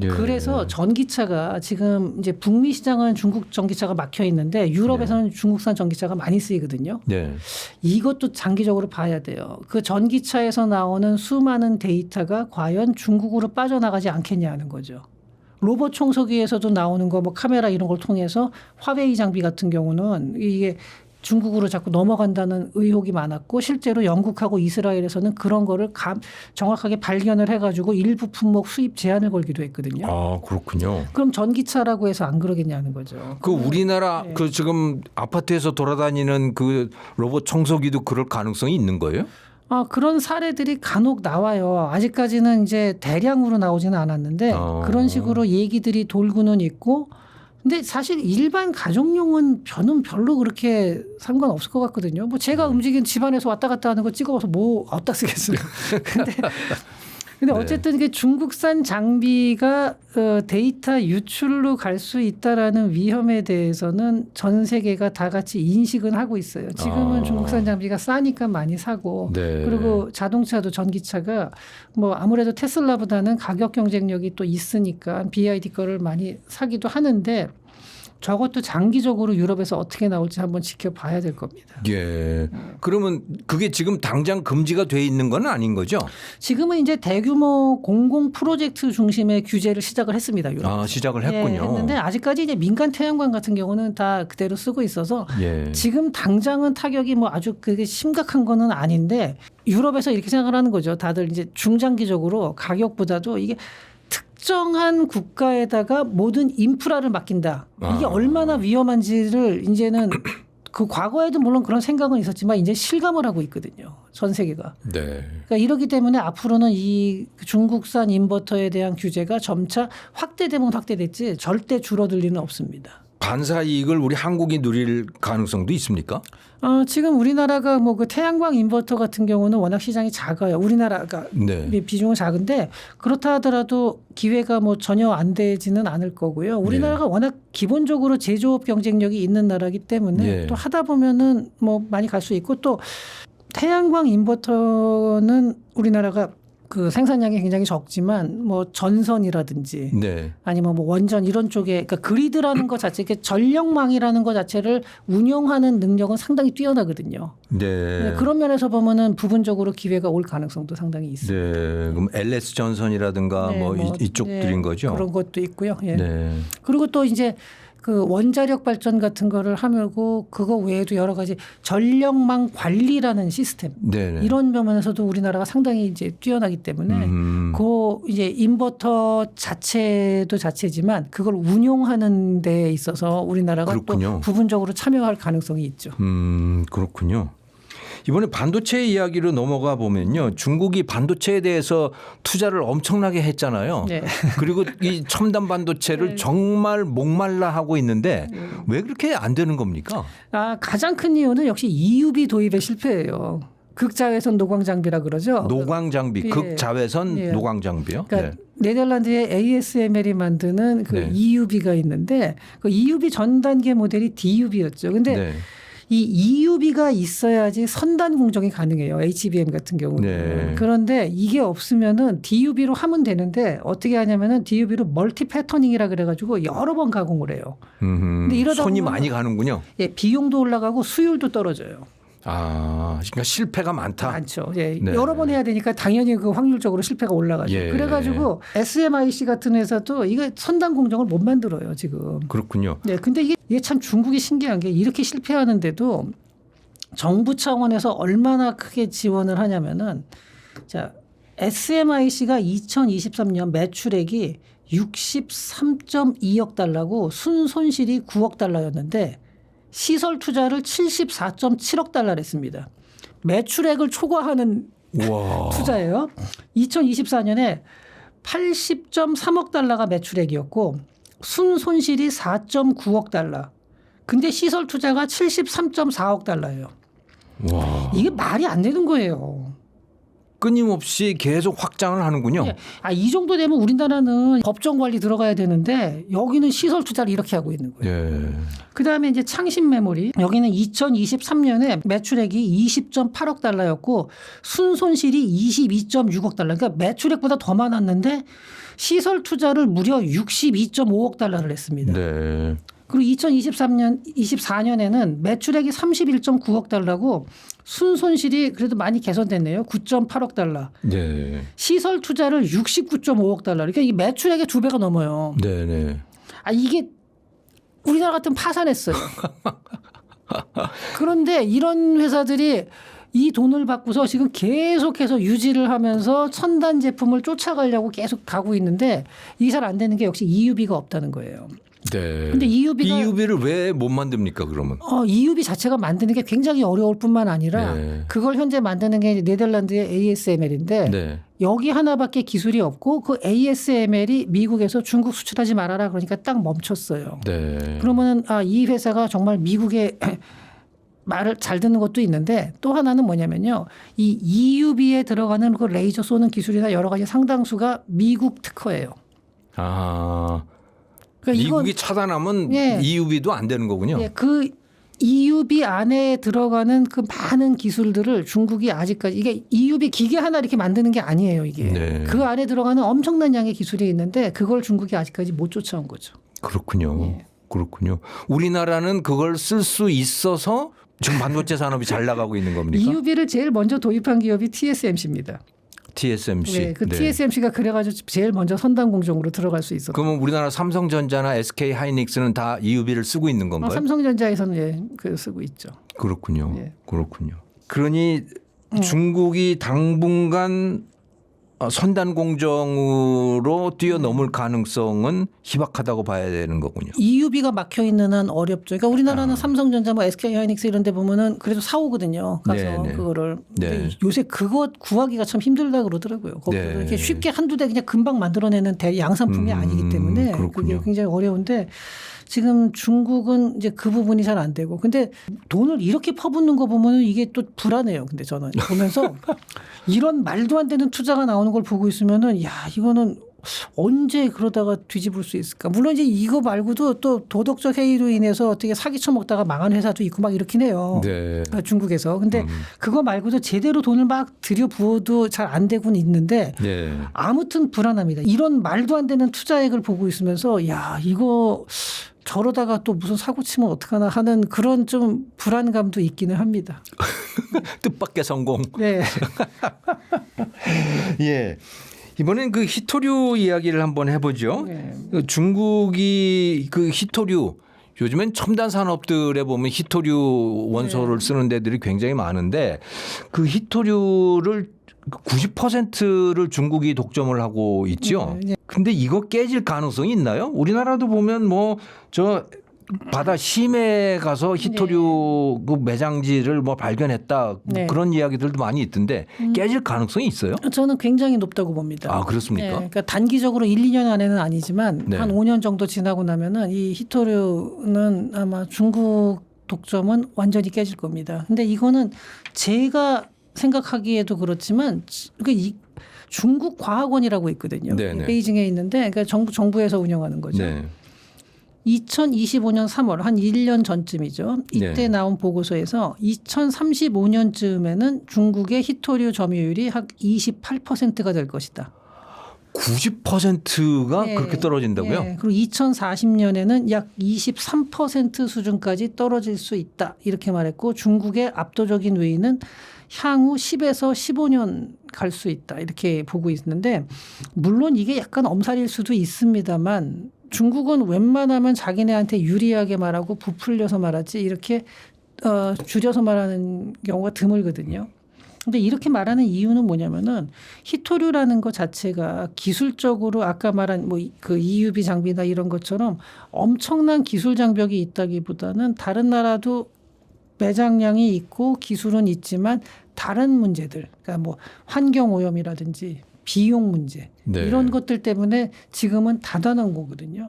예. 그래서 전기차가 지금 이제 북미 시장은 중국 전기차가 막혀 있는데 유럽에서는 중국산 전기차가 많이 쓰이거든요. 네. 이것도 장기적으로 봐야 돼요. 그 전기차에서 나오는 수많은 데이터가 과연 중국으로 빠져나가지 않겠냐 하는 거죠. 로봇 청소기에서도 나오는 거 뭐 카메라 이런 걸 통해서 화웨이 장비 같은 경우는 이게 중국으로 자꾸 넘어간다는 의혹이 많았고 실제로 영국하고 이스라엘에서는 그런 거를 정확하게 발견을 해가지고 일부 품목 수입 제한을 걸기도 했거든요. 그렇군요. 그럼 전기차라고 해서 안 그러겠냐는 거죠. 그 우리나라 네. 그 지금 아파트에서 돌아다니는 그 로봇 청소기도 그럴 가능성이 있는 거예요? 그런 사례들이 간혹 나와요. 아직까지는 이제 대량으로 나오지는 않았는데 그런 식으로 얘기들이 돌고는 있고 근데 사실 일반 가정용은 저는 별로 그렇게 상관없을 것 같거든요. 뭐 제가 움직인 집안에서 왔다 갔다 하는 거 찍어서 뭐 어디다 쓰겠어요. 근데 어쨌든 이게 중국산 장비가 데이터 유출로 갈 수 있다라는 위험에 대해서는 전 세계가 다 같이 인식은 하고 있어요. 지금은 중국산 장비가 싸니까 많이 사고 네. 그리고 자동차도 전기차가 뭐 아무래도 테슬라보다는 가격 경쟁력이 또 있으니까 BYD 거를 많이 사기도 하는데 저것도 장기적으로 유럽에서 어떻게 나올지 한번 지켜봐야 될 겁니다. 예. 그러면 그게 지금 당장 금지가 돼 있는 건 아닌 거죠? 지금은 이제 대규모 공공 프로젝트 중심의 규제를 시작을 했습니다. 유럽. 시작을 했군요. 예, 했는데 아직까지 이제 민간 태양광 같은 경우는 다 그대로 쓰고 있어서 예. 지금 당장은 타격이 뭐 아주 그게 심각한 거는 아닌데 유럽에서 이렇게 생각을 하는 거죠. 다들 이제 중장기적으로 가격보다도 이게 특정한 국가에다가 모든 인프라를 맡긴다. 이게 얼마나 위험한지를 이제는 그 과거에도 물론 그런 생각은 있었지만 이제 실감을 하고 있거든요. 전 세계가. 네. 그러니까 이러기 때문에 앞으로는 이 중국산 인버터에 대한 규제가 점차 확대되면 확대됐지 절대 줄어들 리는 없습니다. 관사 이익을 우리 한국이 누릴 가능성도 있습니까? 지금 우리나라가 뭐 그 태양광 인버터 같은 경우는 워낙 시장이 작아요. 우리나라가 네. 비중은 작은데 그렇다 하더라도 기회가 뭐 전혀 안 되지는 않을 거고요. 우리나라가 워낙 기본적으로 제조업 경쟁력이 있는 나라이기 때문에 네. 또 하다 보면은 뭐 많이 갈 수 있고 또 태양광 인버터는 우리나라가 그 생산량이 굉장히 적지만 뭐 전선이라든지 네. 아니면 뭐 원전 이런 쪽에 그러니까 그리드라는 것 자체, 전력망이라는 것 자체를 운영하는 능력은 상당히 뛰어나거든요. 네. 그런 면에서 보면은 부분적으로 기회가 올 가능성도 상당히 있습니다. 네. 그럼 LS 전선이라든가 네, 뭐 뭐, 이쪽들인 거죠? 그런 것도 있고요. 예. 네. 그리고 또 이제 그 원자력 발전 같은 거를 하고 그거 외에도 여러 가지 전력망 관리라는 시스템 네. 이런 면에서도 우리나라가 상당히 이제 뛰어나기 때문에 그 이제 인버터 자체도 자체지만 그걸 운용하는 데 있어서 우리나라가 그렇군요. 또 부분적으로 참여할 가능성이 있죠. 그렇군요. 이번에 반도체 이야기로 넘어가 보면요. 중국이 반도체에 대해서 투자를 엄청나게 했잖아요. 네. 그리고 이 첨단 반도체를 정말 목말라 하고 있는데 왜 그렇게 안 되는 겁니까? 가장 큰 이유는 역시 EUV 도입의 실패예요. 극자외선 노광 장비라 그러죠. 노광 장비, 예. 극자외선 예. 노광 장비요. 그러니까 네덜란드의 ASML이 만드는 그 네. EUV가 있는데 그 EUV 전 단계 모델이 DUV였죠. 근데 네. 이 EUV가 있어야지 선단 공정이 가능해요. HBM 같은 경우는. 네. 그런데 이게 없으면은 DUV로 하면 되는데 어떻게 하냐면은 DUV로 멀티 패터닝이라 그래가지고 여러 번 가공을 해요. 근데 이러다 손이 보면 많이 가는군요. 예, 비용도 올라가고 수율도 떨어져요. 그러니까 실패가 많다. 많죠. 예, 네. 여러 번 해야 되니까 당연히 그 확률적으로 실패가 올라가죠. 예. 그래가지고 SMIC 같은 회사도 이거 선단 공정을 못 만들어요 지금. 그렇군요. 네, 근데 이게 참 중국이 신기한 게 이렇게 실패하는데도 정부 차원에서 얼마나 크게 지원을 하냐면은 자 SMIC가 2023년 매출액이 63.2억 달러고 순손실이 9억 달러였는데 시설 투자를 74.7억 달러를 했습니다. 매출액을 초과하는 와. 투자예요. 2024년에 80.3억 달러가 매출액이었고 순손실이 4.9억 달러. 근데 시설 투자가 73.4억 달러예요. 와. 이게 말이 안 되는 거예요. 끊임없이 계속 확장을 하는군요. 예. 이 정도 되면 우리나라는 법정 관리 들어가야 되는데 여기는 시설 투자를 이렇게 하고 있는 거예요. 네. 그다음에 이제 창신 메모리 여기는 2023년에 매출액이 20.8억 달러였고 순손실이 22.6억 달러. 그러니까 매출액보다 더 많았는데 시설 투자를 무려 62.5억 달러를 했습니다. 네. 그리고 24년에는 매출액이 31.9억 달러고 순손실이 그래도 많이 개선됐네요. 9.8억 달러. 네. 시설 투자를 69.5억 달러. 그러니까 이 매출액의 2배가 넘어요. 네, 네. 이게 우리나라 같으면 파산했어요. 그런데 이런 회사들이 이 돈을 받고서 지금 계속해서 유지를 하면서 첨단 제품을 쫓아가려고 계속 가고 있는데 이게 잘 안 되는 게 역시 EUV가 없다는 거예요. 네. 근데 EUV를 왜 못 만듭니까, 그러면? EUV 자체가 만드는 게 굉장히 어려울 뿐만 아니라 네. 그걸 현재 만드는 게 네덜란드의 ASML인데 네. 여기 하나밖에 기술이 없고 그 ASML이 미국에서 중국 수출하지 말아라 그러니까 딱 멈췄어요. 네. 그러면은 이 회사가 정말 미국의 말을 잘 듣는 것도 있는데 또 하나는 뭐냐면요. 이 EUV에 들어가는 그 레이저 쏘는 기술이나 여러 가지 상당수가 미국 특허예요. 그러니까 미국이 차단하면 예. EUV도 안 되는 거군요. 예, 그 EUV 안에 들어가는 그 많은 기술들을 중국이 아직까지 이게 EUV 기계 하나 이렇게 만드는 게 아니에요. 이게 네. 그 안에 들어가는 엄청난 양의 기술이 있는데 그걸 중국이 아직까지 못 쫓아온 거죠. 그렇군요. 예. 그렇군요. 우리나라는 그걸 쓸 수 있어서 지금 반도체 산업이 잘 나가고 있는 겁니까? EUV를 제일 먼저 도입한 기업이 TSMC입니다. TSMC. 네, 그 네. TSMC가 그래가지고 제일 먼저 선단 공정으로 들어갈 수 있었어요. 그러면 우리나라 삼성전자나 SK 하이닉스는 다 EUV를 쓰고 있는 건가요? 삼성전자에서는 쓰고 있죠. 그렇군요. 예. 그렇군요. 그러니 중국이 당분간 선단 공정으로 뛰어넘을 가능성은 희박하다고 봐야 되는 거군요. EUV가 막혀 있는 한 어렵죠. 그러니까 우리나라는 삼성전자, 뭐 SK 하이닉스 이런 데 보면은 그래도 사오거든요. 가서 네, 네. 그거를. 근데 네. 요새 그거 구하기가 참 힘들다 그러더라고요. 거기서 네. 이렇게 쉽게 한두 대 그냥 금방 만들어내는 양산품이 아니기 때문에 그렇군요. 그게 굉장히 어려운데 지금 중국은 이제 그 부분이 잘 안 되고 근데 돈을 이렇게 퍼붓는 거 보면 이게 또 불안해요. 근데 저는 보면서 이런 말도 안 되는 투자가 나오는 걸 보고 있으면은 야 이거는 언제 그러다가 뒤집을 수 있을까? 물론 이제 이거 말고도 또 도덕적 해이로 인해서 어떻게 사기쳐 먹다가 망한 회사도 있고 막 이렇긴 해요. 네. 중국에서. 근데 그거 말고도 제대로 돈을 막 들여부어도 잘 안 되고는 있는데 네. 아무튼 불안합니다. 이런 말도 안 되는 투자액을 보고 있으면서 야 이거 저러다가 또 무슨 사고 치면 어떡하나 하는 그런 좀 불안감도 있기는 합니다. 뜻밖의 성공. 네. 예. 이번엔 그 히토류 이야기를 한번 해보죠. 네. 중국이 그 히토류 요즘엔 첨단 산업들에 보면 히토류 원소를 쓰는 데들이 굉장히 많은데 그 히토류를 90%를 중국이 독점을 하고 있죠. 네. 근데 이거 깨질 가능성이 있나요? 우리나라도 보면 뭐 저 바다 심해에 가서 히토류 그 매장지를 뭐 발견했다 네. 그런 이야기들도 많이 있던데 깨질 가능성이 있어요? 저는 굉장히 높다고 봅니다. 아 그렇습니까? 네, 그러니까 단기적으로 1, 2년 안에는 아니지만 네. 한 5년 정도 지나고 나면은 이 히토류는 아마 중국 독점은 완전히 깨질 겁니다. 근데 이거는 제가 생각하기에도 그렇지만 중국 과학원이라고 있거든요. 네네. 베이징에 있는데 그러니까 정부에서 운영하는 거죠. 네. 2025년 3월 한 1년 전쯤이죠. 이때 네. 나온 보고서에서 2035년쯤에는 중국의 히토류 점유율이 한 28%가 될 것이다. 90%가 네. 그렇게 떨어진다고요? 네. 그리고 2040년에는 약 23% 수준까지 떨어질 수 있다. 이렇게 말했고 중국의 압도적인 외위는 향후 10에서 15년 갈 수 있다. 이렇게 보고 있는데 물론 이게 약간 엄살일 수도 있습니다만 중국은 웬만하면 자기네한테 유리하게 말하고 부풀려서 말하지 이렇게 줄여서 말하는 경우가 드물거든요. 근데 이렇게 말하는 이유는 뭐냐면은 히토류라는 것 자체가 기술적으로 아까 말한 뭐 그 EUV 장비나 이런 것처럼 엄청난 기술 장벽이 있다기보다는 다른 나라도 매장량이 있고 기술은 있지만 다른 문제들, 그러니까 뭐 환경 오염이라든지 비용 문제 네. 이런 것들 때문에 지금은 다단한 거거든요.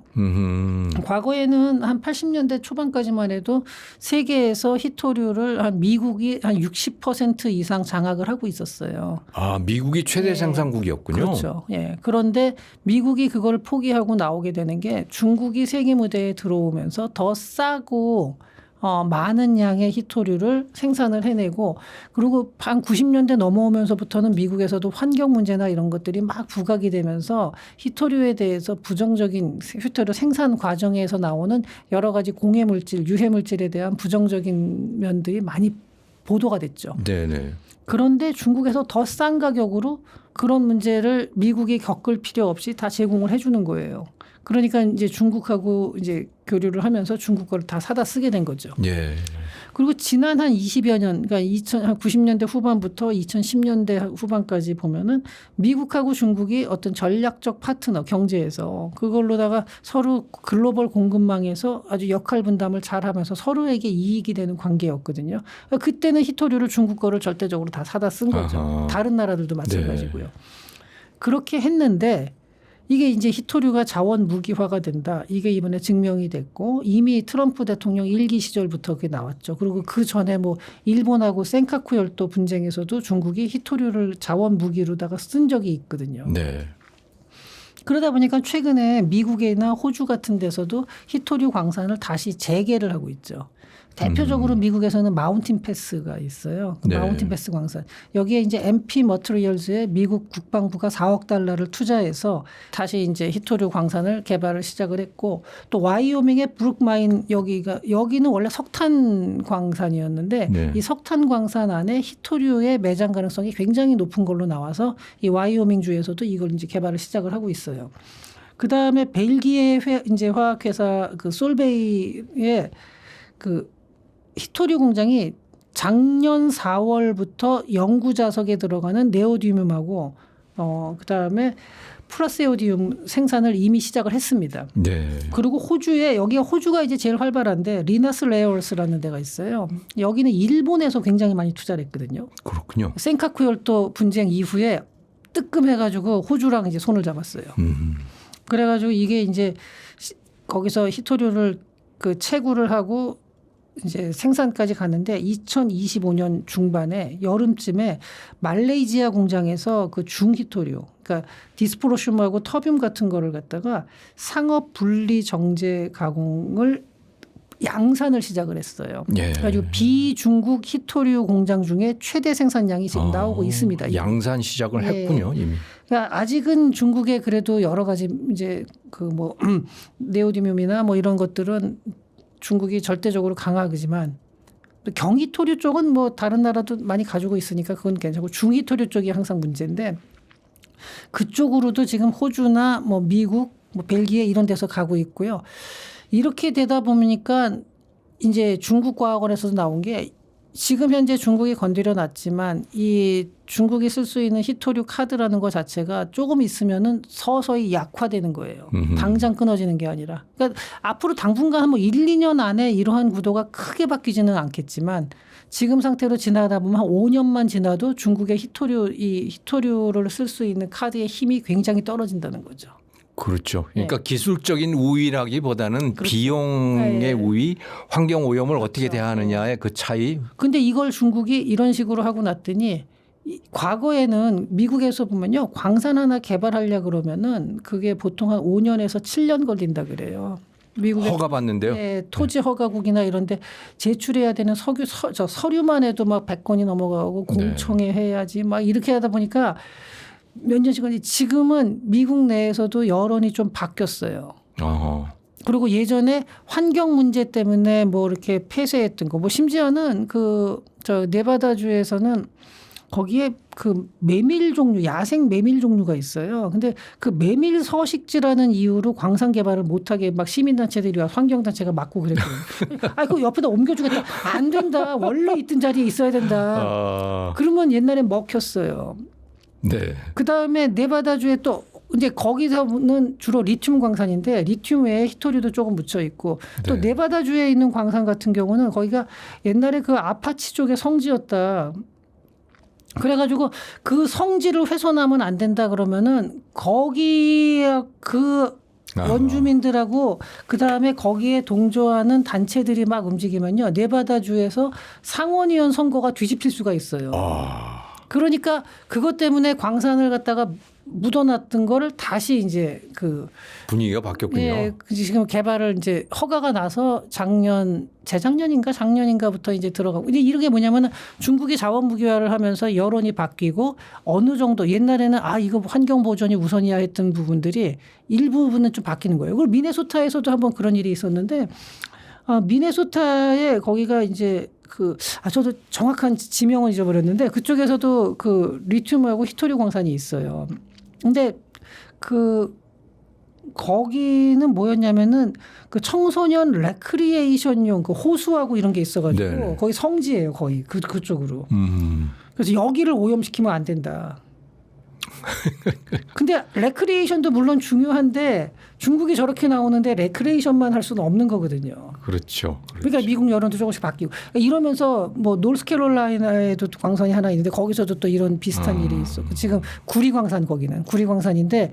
과거에는 한 80년대 초반까지만 해도 세계에서 히토류를 한 미국이 한 60% 이상 장악을 하고 있었어요. 아 미국이 최대 네. 생산국이었군요. 그렇죠. 예. 그런데 미국이 그걸 포기하고 나오게 되는 게 중국이 세계 무대에 들어오면서 더 싸고 많은 양의 히토류를 생산을 해내고 그리고 한 90년대 넘어오면서부터는 미국에서도 환경 문제나 이런 것들이 막 부각이 되면서 히토류에 대해서 부정적인 히토류 생산 과정에서 나오는 여러 가지 공해 물질, 유해 물질에 대한 부정적인 면들이 많이 보도가 됐죠. 네네. 그런데 중국에서 더 싼 가격으로 그런 문제를 미국이 겪을 필요 없이 다 제공을 해주는 거예요. 그러니까 이제 중국하고 이제 교류를 하면서 중국 거를 다 사다 쓰게 된 거죠. 예. 그리고 지난 한 20여 년, 그러니까 90년대 후반부터 2010년대 후반까지 보면은 미국하고 중국이 어떤 전략적 파트너 경제에서 그걸로다가 서로 글로벌 공급망에서 아주 역할 분담을 잘하면서 서로에게 이익이 되는 관계였거든요. 그러니까 그때는 히토류를 중국 거를 절대적으로 다 사다 쓴 거죠. 아하. 다른 나라들도 마찬가지고요. 그렇게 했는데 이게 이제 히토류가 자원 무기화가 된다. 이게 이번에 증명이 됐고 이미 트럼프 대통령 1기 시절부터 그게 나왔죠. 그리고 그 전에 뭐 일본하고 센카쿠 열도 분쟁에서도 중국이 히토류를 자원 무기로다가 쓴 적이 있거든요. 네. 그러다 보니까 최근에 미국이나 호주 같은 데서도 히토류 광산을 다시 재개를 하고 있죠. 대표적으로 미국에서는 마운틴 패스가 있어요. 네. 마운틴 패스 광산. 여기에 이제 MP 머티리얼즈에 미국 국방부가 4억 달러를 투자해서 다시 이제 히토류 광산을 개발을 시작을 했고 또 와이오밍의 브룩마인 여기는 원래 석탄 광산이었는데 네. 이 석탄 광산 안에 히토류의 매장 가능성이 굉장히 높은 걸로 나와서 이 와이오밍 주에서도 이걸 이제 개발을 시작을 하고 있어요. 그 다음에 벨기에 이제 화학회사 그 솔베이의 그 히토류 공장이 작년 4월부터 연구 자석에 들어가는 네오디뮴하고 그다음에 플러세오디움 생산을 이미 시작을 했습니다. 네. 그리고 여기가 호주가 이제 제일 활발한데 리나스 레어스라는 데가 있어요. 여기는 일본에서 굉장히 많이 투자를 했거든요. 그렇군요. 센카쿠 열도 분쟁 이후에 뜨끔해가지고 호주랑 이제 손을 잡았어요. 그래가지고 이게 이제 거기서 히토류를 그 채굴을 하고 이제 생산까지 갔는데 2025년 중반에 여름쯤에 말레이시아 공장에서 그 중히토류, 그러니까 디스프로슘하고 터뷴 같은 거를 갖다가 상업 분리 정제 가공을 양산을 시작을 했어요. 예. 그래가지고 비중국 히토류 공장 중에 최대 생산량이 지금 나오고 있습니다. 양산 시작을 예. 했군요, 이미. 그러니까 아직은 중국에 그래도 여러 가지 이제 그 뭐 네오디뮴이나 뭐 이런 것들은 중국이 절대적으로 강하지만 경히토류 쪽은 뭐 다른 나라도 많이 가지고 있으니까 그건 괜찮고 중히토류 쪽이 항상 문제인데 그쪽으로도 지금 호주나 뭐 미국, 뭐 벨기에 이런 데서 가고 있고요. 이렇게 되다 보니까 이제 중국과학원에서도 나온 게 지금 현재 중국이 건드려 놨지만 이 중국이 쓸 수 있는 히토류 카드라는 것 자체가 조금 있으면은 서서히 약화되는 거예요. 당장 끊어지는 게 아니라. 그러니까 앞으로 당분간 뭐 1, 2년 안에 이러한 구도가 크게 바뀌지는 않겠지만 지금 상태로 지나다 보면 한 5년만 지나도 중국의 히토류를 쓸 수 있는 카드의 힘이 굉장히 떨어진다는 거죠. 그렇죠. 그러니까 기술적인 우위라기보다는 그렇죠. 비용의 네. 우위, 환경 오염을 어떻게 그렇죠. 대하느냐의 그 차이. 근데 이걸 중국이 이런 식으로 하고 났더니 과거에는 미국에서 보면요. 광산 하나 개발하려 그러면은 그게 보통 한 5년에서 7년 걸린다 그래요. 미국에 허가 받는데요. 네, 토지 허가국이나 이런 데 제출해야 되는 서류만 해도 막 100건이 넘어가고 공청회 해야지 막 이렇게 하다 보니까 몇 년씩 걸리 지금은 미국 내에서도 여론이 좀 바뀌었어요. 그리고 예전에 환경 문제 때문에 뭐 이렇게 폐쇄했던 거, 뭐 심지어는 네바다주에서는 거기에 그 메밀 종류, 야생 메밀 종류가 있어요. 근데 그 메밀 서식지라는 이유로 광산 개발을 못하게 막 시민단체들이 와 환경단체가 막고 그랬거든요. 아, 그거 옆에다 옮겨주겠다. 안 된다. 원래 있던 자리에 있어야 된다. 그러면 옛날에 먹혔어요. 네. 그 다음에 네바다주에 또 이제 거기서는 주로 리튬 광산인데 리튬 외에 히토류도 조금 묻혀 있고 또 네. 네바다주에 있는 광산 같은 경우는 거기가 옛날에 그 아파치 쪽의 성지였다. 그래가지고 그 성지를 훼손하면 안 된다 그러면은 거기 그 원주민들하고 그다음에 거기에 동조하는 단체들이 막 움직이면요. 네바다주에서 상원의원 선거가 뒤집힐 수가 있어요. 그러니까 그것 때문에 광산을 갖다가 묻어놨던 거를 다시 이제 그 분위기가 바뀌었군요. 예, 지금 개발을 이제 허가가 나서 작년인가부터 이제 들어가고. 근데 이런 게 뭐냐면은 중국이 자원 무기화를 하면서 여론이 바뀌고 어느 정도 옛날에는 이거 환경 보존이 우선이야 했던 부분들이 일부분은 좀 바뀌는 거예요. 그리고 미네소타에서도 한번 그런 일이 있었는데 미네소타에 거기가 이제 저도 정확한 지명은 잊어버렸는데 그쪽에서도 그 리튬하고 히토류 광산이 있어요. 근데 거기는 뭐였냐면은 그 청소년 레크리에이션용 그 호수하고 이런 게 있어가지고 네. 거기 성지예요, 거의 그쪽으로. 그래서 여기를 오염시키면 안 된다. 근데 레크리에이션도 물론 중요한데 중국이 저렇게 나오는데 레크리에이션만 할 수는 없는 거거든요. 그렇죠. 그러니까 미국 여론도 조금씩 바뀌고 이러면서 뭐 노스캐롤라이나에도 광산이 하나 있는데 거기서도 또 이런 비슷한 일이 있었고 지금 구리광산 거기는 구리광산인데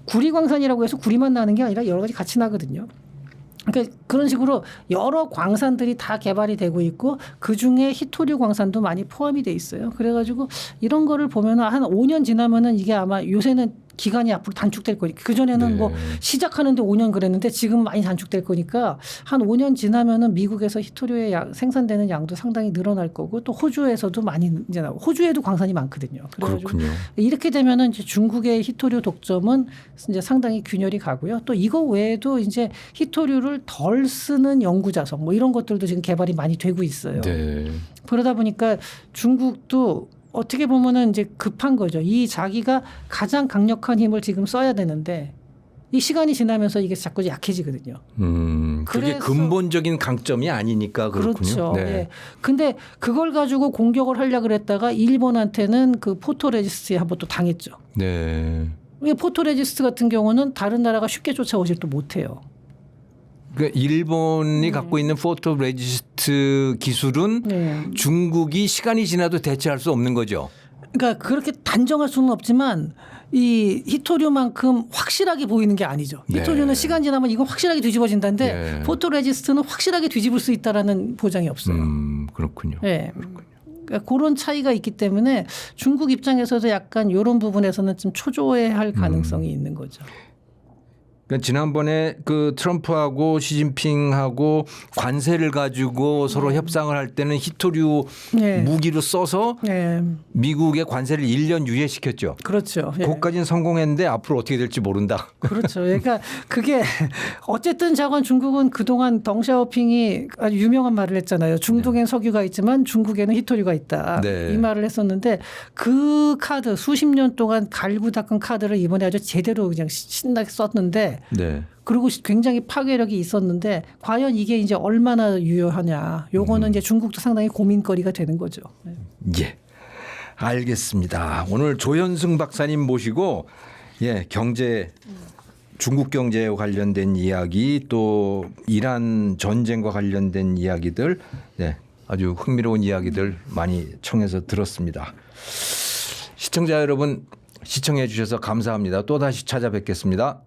구리광산이라고 해서 구리만 나는 게 아니라 여러 가지 같이 나거든요. 그러니까 그런 식으로 여러 광산들이 다 개발이 되고 있고 그중에 히토류 광산도 많이 포함이 돼 있어요. 그래가지고 이런 거를 보면 한 5년 지나면은 이게 아마 요새는 기간이 앞으로 단축될 거니까 그전에는 네. 뭐 시작하는데 5년 그랬는데 지금은 많이 단축될 거니까 한 5년 지나면은 미국에서 히토류의 생산되는 양도 상당히 늘어날 거고 또 호주에서도 많이 이제 나오고 호주에도 광산이 많거든요. 그래가지고 그렇군요. 이렇게 되면은 이제 중국의 히토류 독점은 이제 상당히 균열이 가고요. 또 이거 외에도 이제 히토류를 덜 쓰는 연구 자석 뭐 이런 것들도 지금 개발이 많이 되고 있어요. 네. 그러다 보니까 중국도 어떻게 보면은 이제 급한 거죠. 이 자기가 가장 강력한 힘을 지금 써야 되는데 이 시간이 지나면서 이게 자꾸 약해지거든요. 그게 그래서 근본적인 강점이 아니니까 그렇군요. 그렇죠. 네. 예. 근데 그걸 가지고 공격을 하려고 그랬다가 일본한테는 그 포토레지스트에 한번 또 당했죠. 네. 이게 포토레지스트 같은 경우는 다른 나라가 쉽게 쫓아오질 또 못해요. 그러니까 일본이 갖고 있는 포토 레지스트 기술은 네. 중국이 시간이 지나도 대체할 수 없는 거죠. 그러니까 그렇게 단정할 수는 없지만 이 히토류만큼 확실하게 보이는 게 아니죠. 네. 히토류는 시간 지나면 이건 확실하게 뒤집어진다는데 네. 포토레지스트는 확실하게 뒤집을 수 있다라는 보장이 없어요. 그렇군요. 네. 그러니까 그런 차이가 있기 때문에 중국 입장에서도 약간 이런 부분에서는 좀 초조해할 가능성이 있는 거죠. 그러니까 지난번에 그 트럼프하고 시진핑하고 관세를 가지고 서로 협상을 할 때는 히토류 네. 무기로 써서 네. 미국의 관세를 1년 유예시켰죠. 그렇죠. 예. 그것까지는 성공했는데 앞으로 어떻게 될지 모른다. 그렇죠. 그러니까 그게 어쨌든 자건 중국은 그동안 덩샤오핑이 아주 유명한 말을 했잖아요. 중동엔 석유가 있지만 중국에는 히토류가 있다. 네. 이 말을 했었는데 그 카드 수십 년 동안 갈고 닦은 카드를 이번에 아주 제대로 그냥 신나게 썼는데 네. 그리고 굉장히 파괴력이 있었는데 과연 이게 이제 얼마나 유효하냐. 요거는 이제 중국도 상당히 고민거리가 되는 거죠. 네. 예. 알겠습니다. 오늘 조현승 박사님 모시고 경제 중국 경제와 관련된 이야기 또 이란 전쟁과 관련된 이야기들 아주 흥미로운 이야기들 많이 청해서 들었습니다. 시청자 여러분 시청해 주셔서 감사합니다. 또 다시 찾아뵙겠습니다.